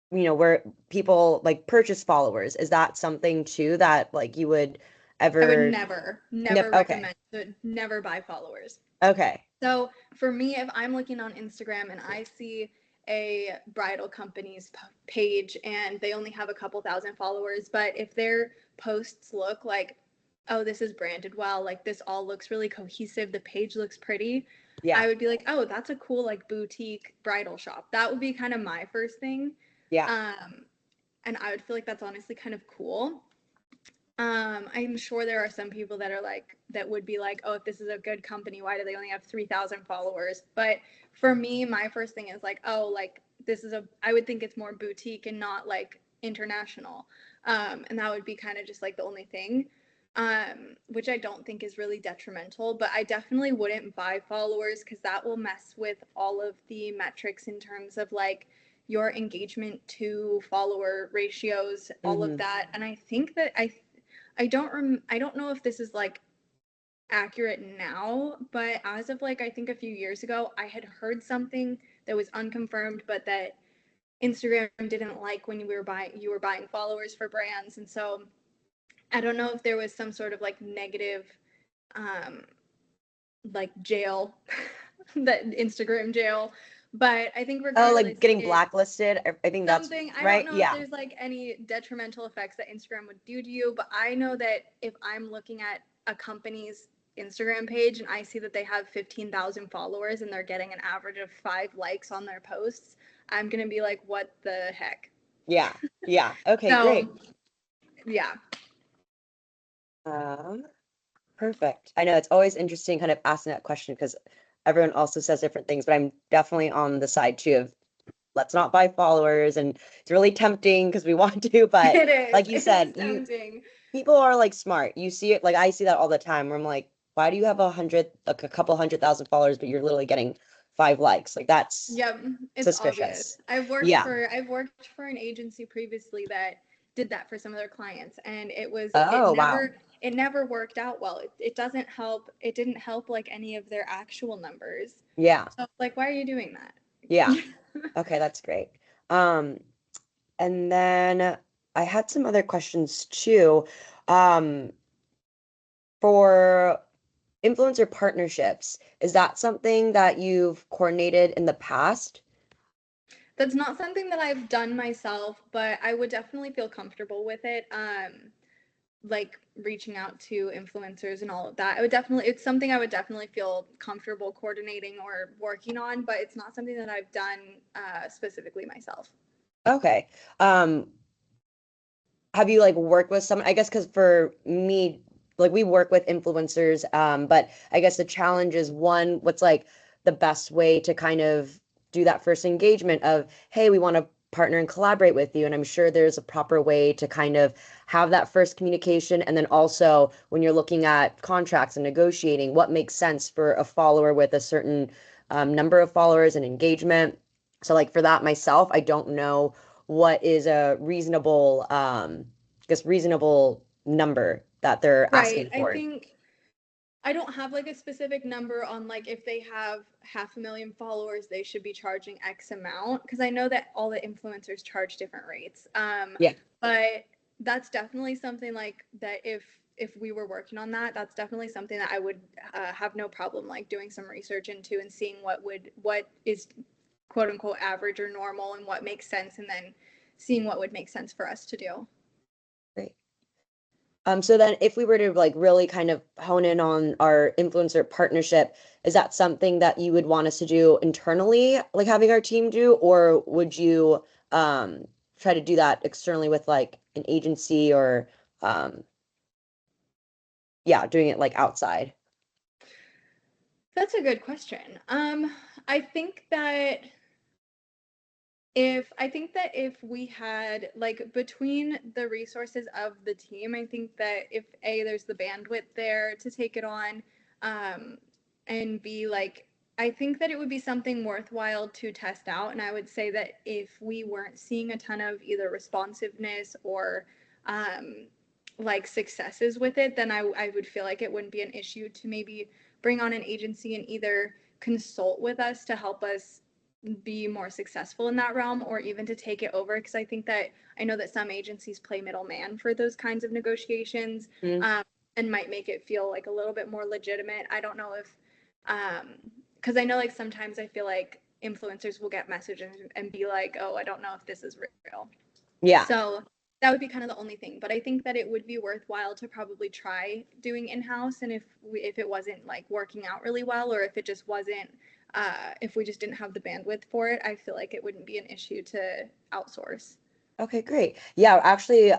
where people like purchase followers, is that something too that like you would I would ever never okay. recommend to never buy followers. Okay. So for me, if I'm looking on Instagram and I see a bridal company's page and they only have a couple thousand followers, but if their posts look like, oh, this is branded well, like this all looks really cohesive, the page looks pretty, Yeah. I would be like, oh, that's a cool like boutique bridal shop. That would be kind of my first thing. Yeah. And I would feel like that's honestly kind of cool. I'm sure there are some people that are like, that would be like, oh, if this is a good company, why do they only have 3,000 followers? But for me, my first thing is like, oh, like this is I would think it's more boutique and not like international. And that would be kind of just like the only thing, which I don't think is really detrimental. But I definitely wouldn't buy followers because that will mess with all of the metrics in terms of like your engagement to follower ratios, all of Mm-hmm. that. And I think that I don't know if this is like accurate now, but as of like I think a few years ago, I had heard something that was unconfirmed, but that Instagram didn't like when you were buying followers for brands, and so I don't know if there was some sort of like negative, um, like jail, that Instagram jail, but I think Oh, regardless, like getting blacklisted. I think that's something. I don't right. know if Yeah. there's like any detrimental effects that Instagram would do to you, but I know that if I'm looking at a company's Instagram page and I see that they have 15,000 followers and they're getting an average of 5 likes on their posts, I'm going to be like, what the heck? Yeah. Yeah. Okay, great. So, yeah. Um, Perfect. I know it's always interesting kind of asking that question because everyone also says different things, but I'm definitely on the side too of let's not buy followers. And it's really tempting because we want to, but It is. like you It is said, tempting. people are like smart. You see it, like I see that all the time where I'm like, why do you have like a couple 100,000 followers, but you're literally getting 5 likes? Like that's Yep, it's obvious. suspicious. Yeah. I've worked for an agency previously that did that for some of their clients, and Oh, wow. it never worked out well. It doesn't help. It didn't help like any of their actual numbers. Yeah. So like, why are you doing Yeah. that? Okay, that's great. Um, and then I had some other questions too. Um, for influencer partnerships, is that something that you've coordinated in the past? That's not something that I've done myself, but I would definitely feel comfortable with it. Like reaching out to influencers and all of that. It's something I would definitely feel comfortable coordinating or working on, but it's not something that I've done specifically myself. Okay. Um, have you like worked with someone? I guess because for me, like we work with influencers, but I guess the challenge is one, what's like the best way to kind of do that first engagement of, hey, we want to partner and collaborate with you. And I'm sure there's a proper way to kind of have that first communication. And then also when you're looking at contracts and negotiating, what makes sense for a follower with a certain number of followers and engagement. So like for that myself, I don't know what is a reasonable I guess reasonable number that they're Right. asking for. I don't have like a specific number on like if they have 500,000 followers, they should be charging X amount, because I know that all the influencers charge different rates. Yeah. But that's definitely something like that. If we were working on that, that's definitely something that I would have no problem like doing some research into and seeing what is quote unquote average or normal and what makes sense, and then seeing what would make sense for us to do. Great. So then if we were to like really kind of hone in on our influencer partnership, is that something that you would want us to do internally, like having our team do, or would you try to do that externally with like an agency or um yeah, doing it like outside? That's a good question. I think that if we had like between the resources of the team, I think that if A, there's the bandwidth there to take it on, um, and B, like I think that it would be something worthwhile to test out. And I would say that if we weren't seeing a ton of either responsiveness or like successes with it, then I would feel like it wouldn't be an issue to maybe bring on an agency and either consult with us to help us be more successful in that realm, or even to take it over, because I know that some agencies play middleman for those kinds of negotiations, Mm. and might make it feel like a little bit more legitimate. I don't know if because I know like sometimes I feel like influencers will get messages and be like, oh, I don't know if this is real. Yeah. So that would be kind of the only thing, but I think that it would be worthwhile to probably try doing in-house. And if it wasn't like working out really well, or if it just wasn't if we just didn't have the bandwidth for it, I feel like it wouldn't be an issue to outsource. Okay, great. Yeah, actually,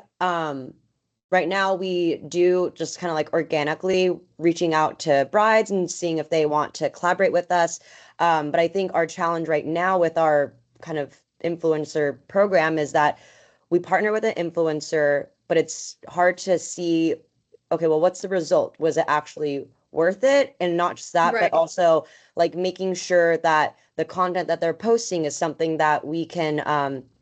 right now we do just kind of like organically reaching out to brides and seeing if they want to collaborate with us. But I think our challenge right now with our kind of influencer program is that we partner with an influencer, but it's hard to see, okay, well, what's the result? Was it actually worth it? And not just that, but Right. also like making sure that the content that they're posting is something that we can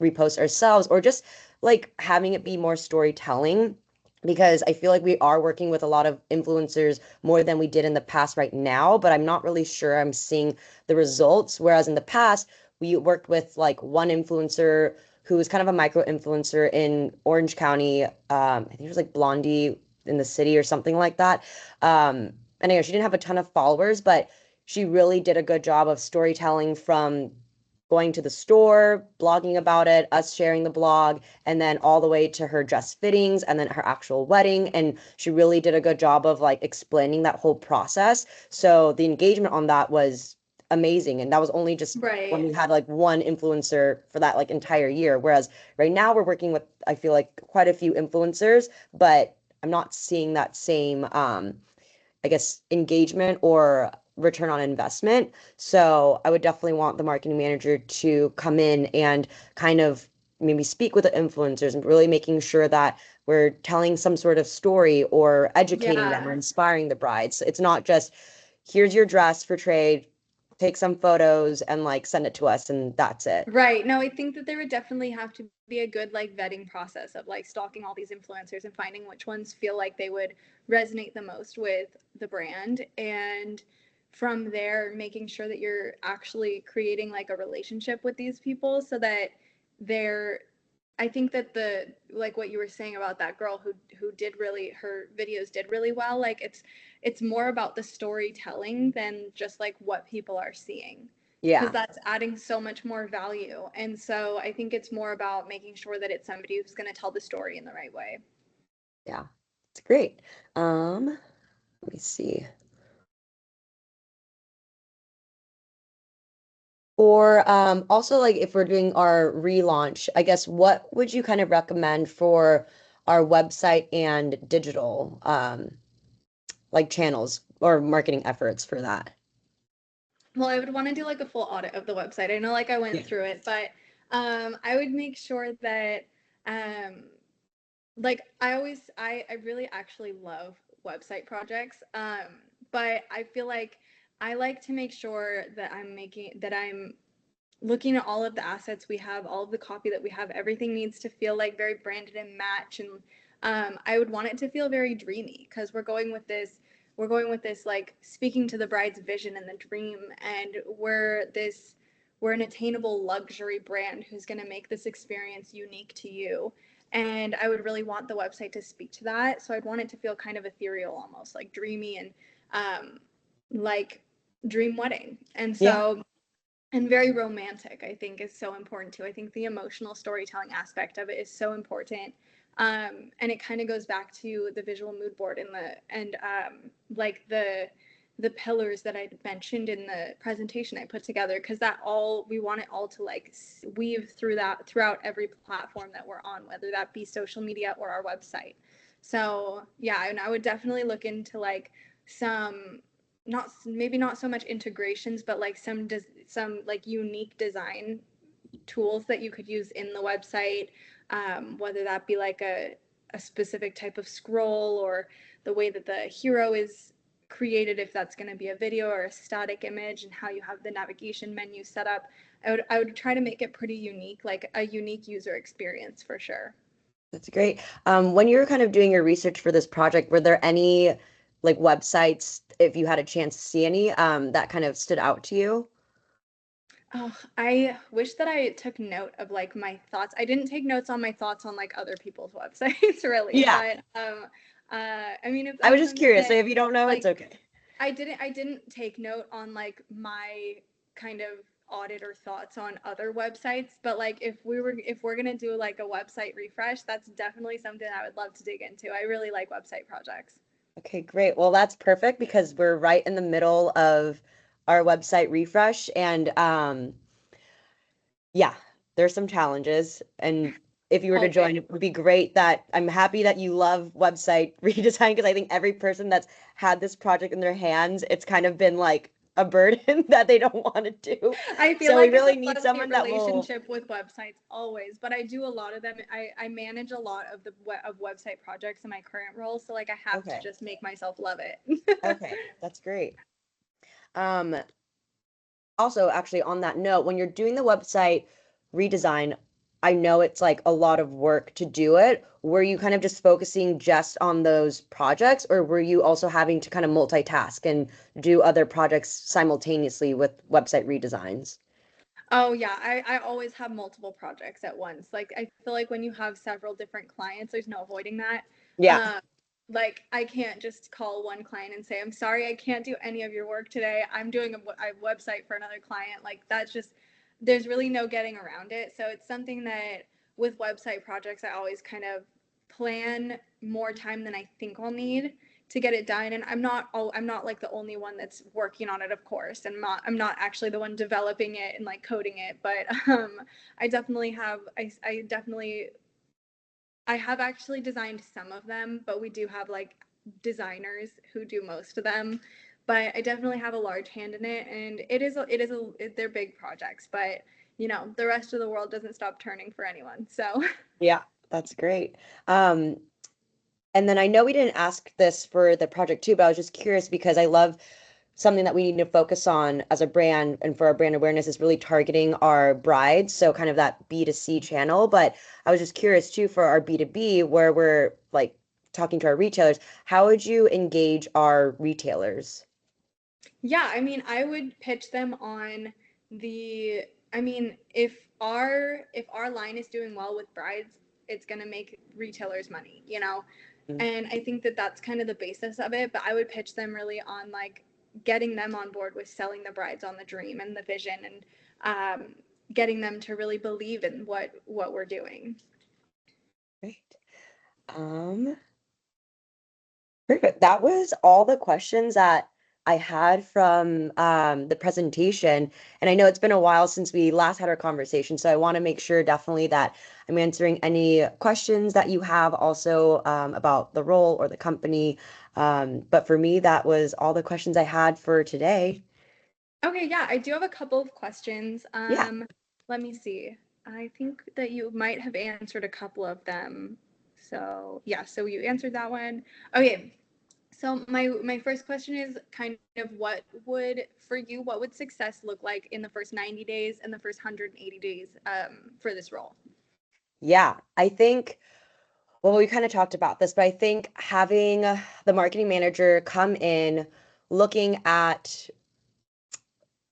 repost ourselves, or just like having it be more storytelling. Because I feel like we are working with a lot of influencers more than we did in the past right now, but I'm not really sure I'm seeing the results. Whereas in the past, we worked with like one influencer who was kind of a micro influencer in Orange County. I think it was like Blondie in the city or something like that. And anyway, she didn't have a ton of followers, but she really did a good job of storytelling from going to the store, blogging about it, us sharing the blog, and then all the way to her dress fittings and then her actual wedding. And she really did a good job of like explaining that whole process. So the engagement on that was amazing. And that was only just when Right. we had like one influencer for that like entire year. Whereas right now we're working with, I feel like, quite a few influencers, but I'm not seeing that same I guess, engagement or return on investment. So I would definitely want the marketing manager to come in and kind of maybe speak with the influencers and really making sure that we're telling some sort of story or educating them or Yeah. inspiring the brides. It's not just here's your dress for trade, take some photos and like send it to us and that's it. Right. No, I think that there would definitely have to be a good like vetting process of like stalking all these influencers and finding which ones feel like they would resonate the most with the brand, and from there making sure that you're actually creating like a relationship with these people so that they're I think that the like what you were saying about that girl who did really her videos did really well, like it's more about the storytelling than just like what people are seeing, because Yeah. that's adding so much more value. And so I think it's more about making sure that it's somebody who's going to tell the story in the right way. Yeah. It's great. Let me see. Or also like if we're doing our relaunch, I guess what would you kind of recommend for our website and digital like channels or marketing efforts for that? Well, I would want to do like a full audit of the website. I know like I went Yeah. through it, but I would make sure that um, like I really actually love website projects, but I feel like I like to make sure that I'm looking at all of the assets we have, all of the copy that we have. Everything needs to feel like very branded and match, and I would want it to feel very dreamy because we're going with this we're going with this like speaking to the bride's vision and the dream, and we're an attainable luxury brand who's going to make this experience unique to you. And I would really want the website to speak to that. So I'd want it to feel kind of ethereal, almost like dreamy, and like dream wedding. And Yeah. so, and very romantic, I think, is so important too. I think the emotional storytelling aspect of it is so important. And it kind of goes back to the visual mood board and like the pillars that I mentioned in the presentation I put together, because we want it all to like weave throughout every platform that we're on, whether that be social media or our website. So yeah, and I would definitely look into like some, not maybe not so much integrations, but like some like unique design tools that you could use in the website, whether that be like a specific type of scroll, or the way that the hero is created, if that's going to be a video or a static image, and how you have the navigation menu set up. I would try to make it pretty unique, like a unique user experience for sure. That's great. When you were kind of doing your research for this project, were there any like websites, if you had a chance to see any, that kind of stood out to you? Oh, I wish that I took note of like my thoughts. I didn't take notes on my thoughts on like other people's websites really, Yeah. but I mean, if I was that's just something curious. So that if you don't know, it's like okay. I didn't take note on like my kind of audit or thoughts on other websites, but like if we're gonna do like a website refresh, that's definitely something I would love to dig into. I really like website projects. Okay, great. Well, that's perfect because we're right in the middle of our website refresh. And yeah, there's some challenges. And if you were to Always. join, it would be great. That I'm happy that you love website redesign, because I think every person that's had this project in their hands, it's kind of been like a burden that they don't want to do. I feel So we like it's really a need love-hate someone that will. relationship with websites always, but I do a lot of them. I manage a lot of of website projects in my current role, so like I have to Okay. just make myself love it. Okay, that's great. Um, Also, actually, on that note, when you're doing the website redesign, I know it's like a lot of work to do it. Were you kind of just focusing just on those projects, or were you also having to kind of multitask and do other projects simultaneously with website redesigns? Oh yeah, I always have multiple projects at once. Like I feel like when you have several different clients, there's no avoiding that. Yeah. Um, like I can't just call one client and say, "I'm sorry, I can't do any of your work today. I'm doing a website for another client." Like that's just, there's really no getting around it. So it's something that with website projects, I always kind of plan more time than I think I'll need to get it done. And I'm not like the only one that's working on it, of course, and I'm not actually the one developing it and like coding it, but I definitely have I have actually designed some of them, but we do have like designers who do most of them. But I definitely have a large hand in it, and they're big projects, but you know, the rest of the world doesn't stop turning for anyone. So Yeah, that's great. Um, and then I know we didn't ask this for the project too, but I was just curious because I love something that we need to focus on as a brand and for our brand awareness is really targeting our brides. So kind of that B2C channel. But I was just curious too for our B2B, where we're like talking to our retailers, how would you engage our retailers? yeah, I mean, I would pitch them on the, I mean, if our line is doing well with brides, it's going to make retailers money, you know? Mm. And I think that that's kind of the basis of it, but I would pitch them really on like getting them on board with selling the brides on the dream and the vision, and getting them to really believe in what we're doing. Great. Um, Perfect. That was all the questions that I had from the presentation. And I know it's been a while since we last had our conversation, so I want to make sure definitely that I'm answering any questions that you have also about the role or the company. But for me, that was all the questions I had for today. Okay, yeah, I do have a couple of questions. Yeah. Let me see. I think that you might have answered a couple of them. So, yeah, so you answered that one. Okay. So my first question is kind of what would success look like in the first 90 days and the first 180 days for this role? Yeah. I think. Well, we kind of talked about this, but I think having the marketing manager come in, looking at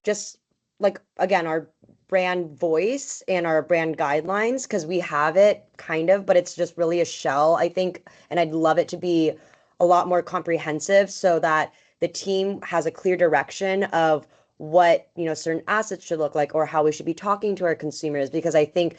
just like again our brand voice and our brand guidelines, because we have it kind of, but it's just really a shell, I think, and I'd love it to be a lot more comprehensive so that the team has a clear direction of what, certain assets should look like or how we should be talking to our consumers, because I think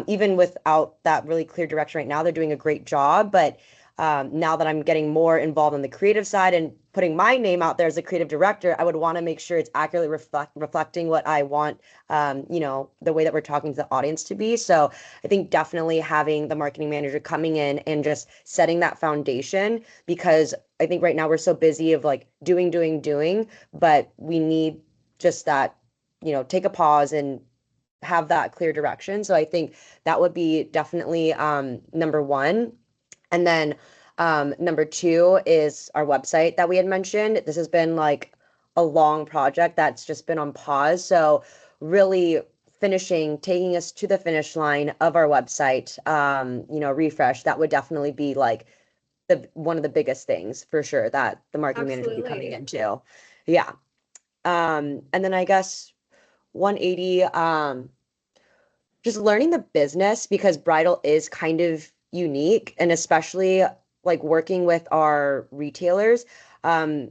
even without that really clear direction right now, they're doing a great job. But now that I'm getting more involved on the creative side and putting my name out there as a creative director, I would want to make sure it's accurately reflecting what I want, the way that we're talking to the audience to be. So I think definitely having the marketing manager coming in and just setting that foundation, because I think right now we're so busy of like doing, but we need just that, take a pause and have that clear direction. So I think that would be definitely number one. And then number two is our website that we had mentioned. This has been like a long project that's just been on pause. So really finishing, taking us to the finish line of our website, refresh, that would definitely be like the one of the biggest things for sure that the marketing manager would be coming Absolutely. into. Yeah. And then I guess 180, just learning the business, because bridal is kind of unique, and especially like working with our retailers. Um,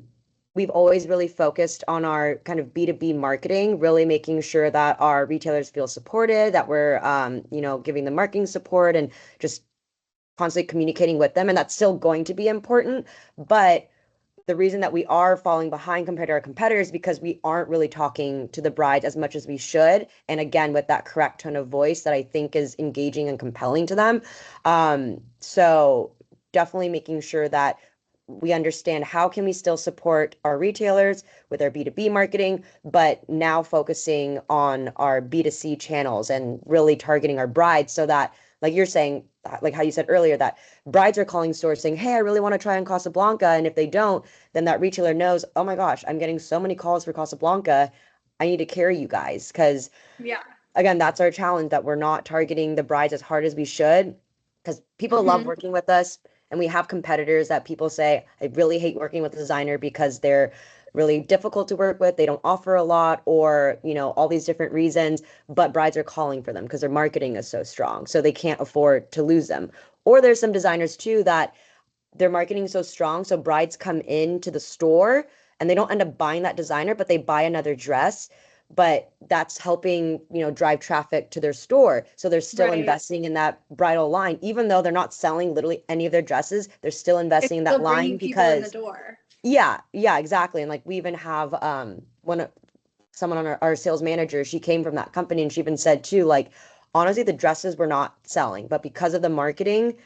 we've always really focused on our kind of B2B marketing, really making sure that our retailers feel supported, that we're, giving them marketing support and just constantly communicating with them. And that's still going to be important. But the reason that we are falling behind compared to our competitors is because we aren't really talking to the brides as much as we should. And again, with that correct tone of voice that I think is engaging and compelling to them. So definitely making sure that we understand how can we still support our retailers with our B2B marketing, but now focusing on our B2C channels and really targeting our brides so that, like you're saying, like how you said earlier, that brides are calling stores saying, hey, I really want to try on Casablanca. And if they don't, then that retailer knows, oh my gosh, I'm getting so many calls for Casablanca. I need to carry you guys. Because Yeah. again, that's our challenge, that we're not targeting the brides as hard as we should, because people love Hmm. working with us. And we have competitors that people say, I really hate working with a designer because they're really difficult to work with. They don't offer a lot, or, all these different reasons, but brides are calling for them because their marketing is so strong. So they can't afford to lose them. Or there's some designers too that their marketing is so strong. So brides come into the store and they don't end up buying that designer, but they buy another dress. But that's helping, drive traffic to their store. So they're still Right. investing in that bridal line, even though they're not selling literally any of their dresses. They're still It's investing in that still line bringing people in the because, door. yeah, exactly. And like we even have someone on our sales manager, she came from that company, and she even said too, like, honestly, the dresses were not selling, but because of the marketing,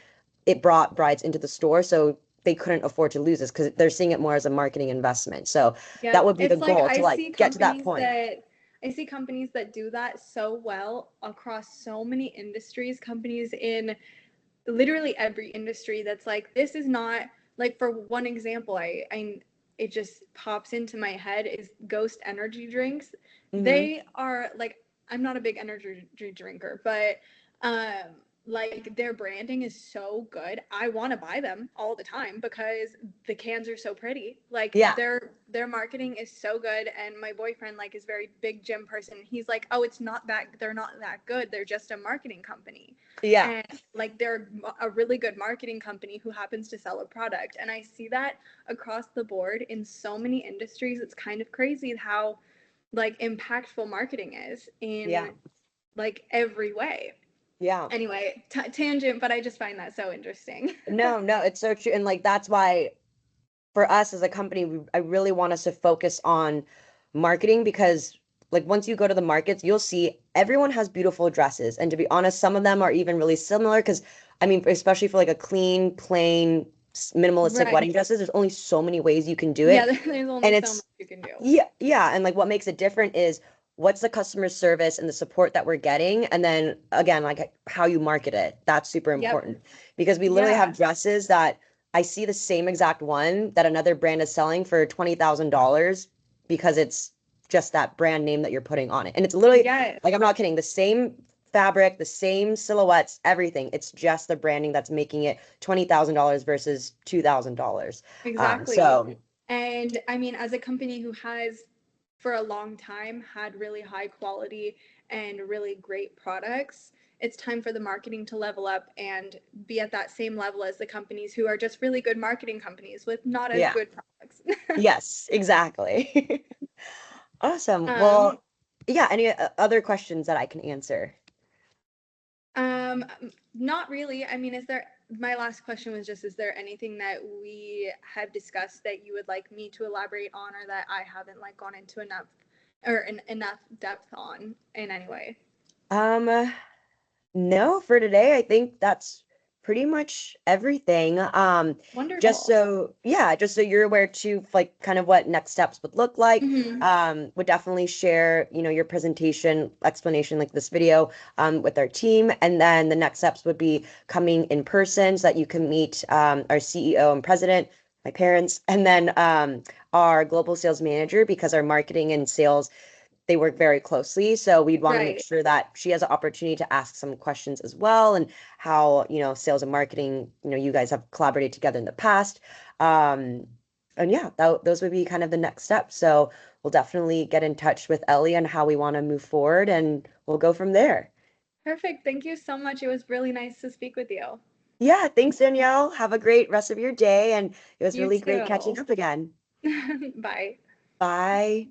it brought brides into the store, so they couldn't afford to lose this because they're seeing it more as a marketing investment. So that Yep. would be the It's like goal, to like get to that point. I see companies that do that so well across so many industries, companies in literally every industry that's like, this is not like, for one example, I it just pops into my head is Ghost energy drinks. Hmm. They are like, I'm not a big energy drinker, but like their branding is so good. I want to buy them all the time because the cans are so pretty. Like Yeah, their marketing is so good, and my boyfriend like is very big gym person. He's like, "Oh, it's not that, they're not that good. They're just a marketing company." yeah, And like they're a really good marketing company who happens to sell a product. And I see that across the board in so many industries. It's kind of crazy how like impactful marketing is yeah, in like every way. yeah. Anyway, tangent, but I just find that so interesting. No, it's so true. And like that's why for us as a company, I really want us to focus on marketing, because like once you go to the markets, you'll see everyone has beautiful dresses. And to be honest, some of them are even really similar because I mean, especially for like a clean, plain, minimalistic Right. wedding dresses, there's only so many ways you can do Yeah, it. there's only And so much it's you can do. yeah, and like what makes it different is what's the customer service and the support that we're getting, and then again, like how you market it. That's super Yep. important, because we literally have Yeah. dresses that I see the same exact one that another brand is selling for $20,000 because it's just that brand name that you're putting on it. And it's literally, Yes. like, I'm not kidding, the same fabric, the same silhouettes, everything. It's just the branding that's making it $20,000 versus $2,000. Exactly. And I mean, as a company who has for a long time had really high quality and really great products, it's time for the marketing to level up and be at that same level as the companies who are just really good marketing companies with not as Yeah. good products. Yes, exactly. Awesome. um, Well, yeah, any other questions that I can answer? um, Not really. I mean, my last question was just, is there anything that we have discussed that you would like me to elaborate on or that I haven't like gone into enough or enough depth on in any way? Um, No, for today, I think that's pretty much everything. Wonderful. Just so you're aware too, of, like kind of what next steps would look like. Mm-hmm. Would definitely share, your presentation explanation like this video with our team. And then the next steps would be coming in person so that you can meet our CEO and president, my parents, and then our global sales manager because our marketing and sales they work very closely. So we'd want to make Right. sure that she has an opportunity to ask some questions as well and how, sales and marketing, you guys have collaborated together in the past. Um, and yeah, those would be kind of the next steps. So we'll definitely get in touch with Ellie on how we want to move forward and we'll go from there. Perfect. Thank you so much. It was really nice to speak with you. Yeah, thanks, Danielle. Have a great rest of your day. And it was You really great catching too. up again. Bye. Bye.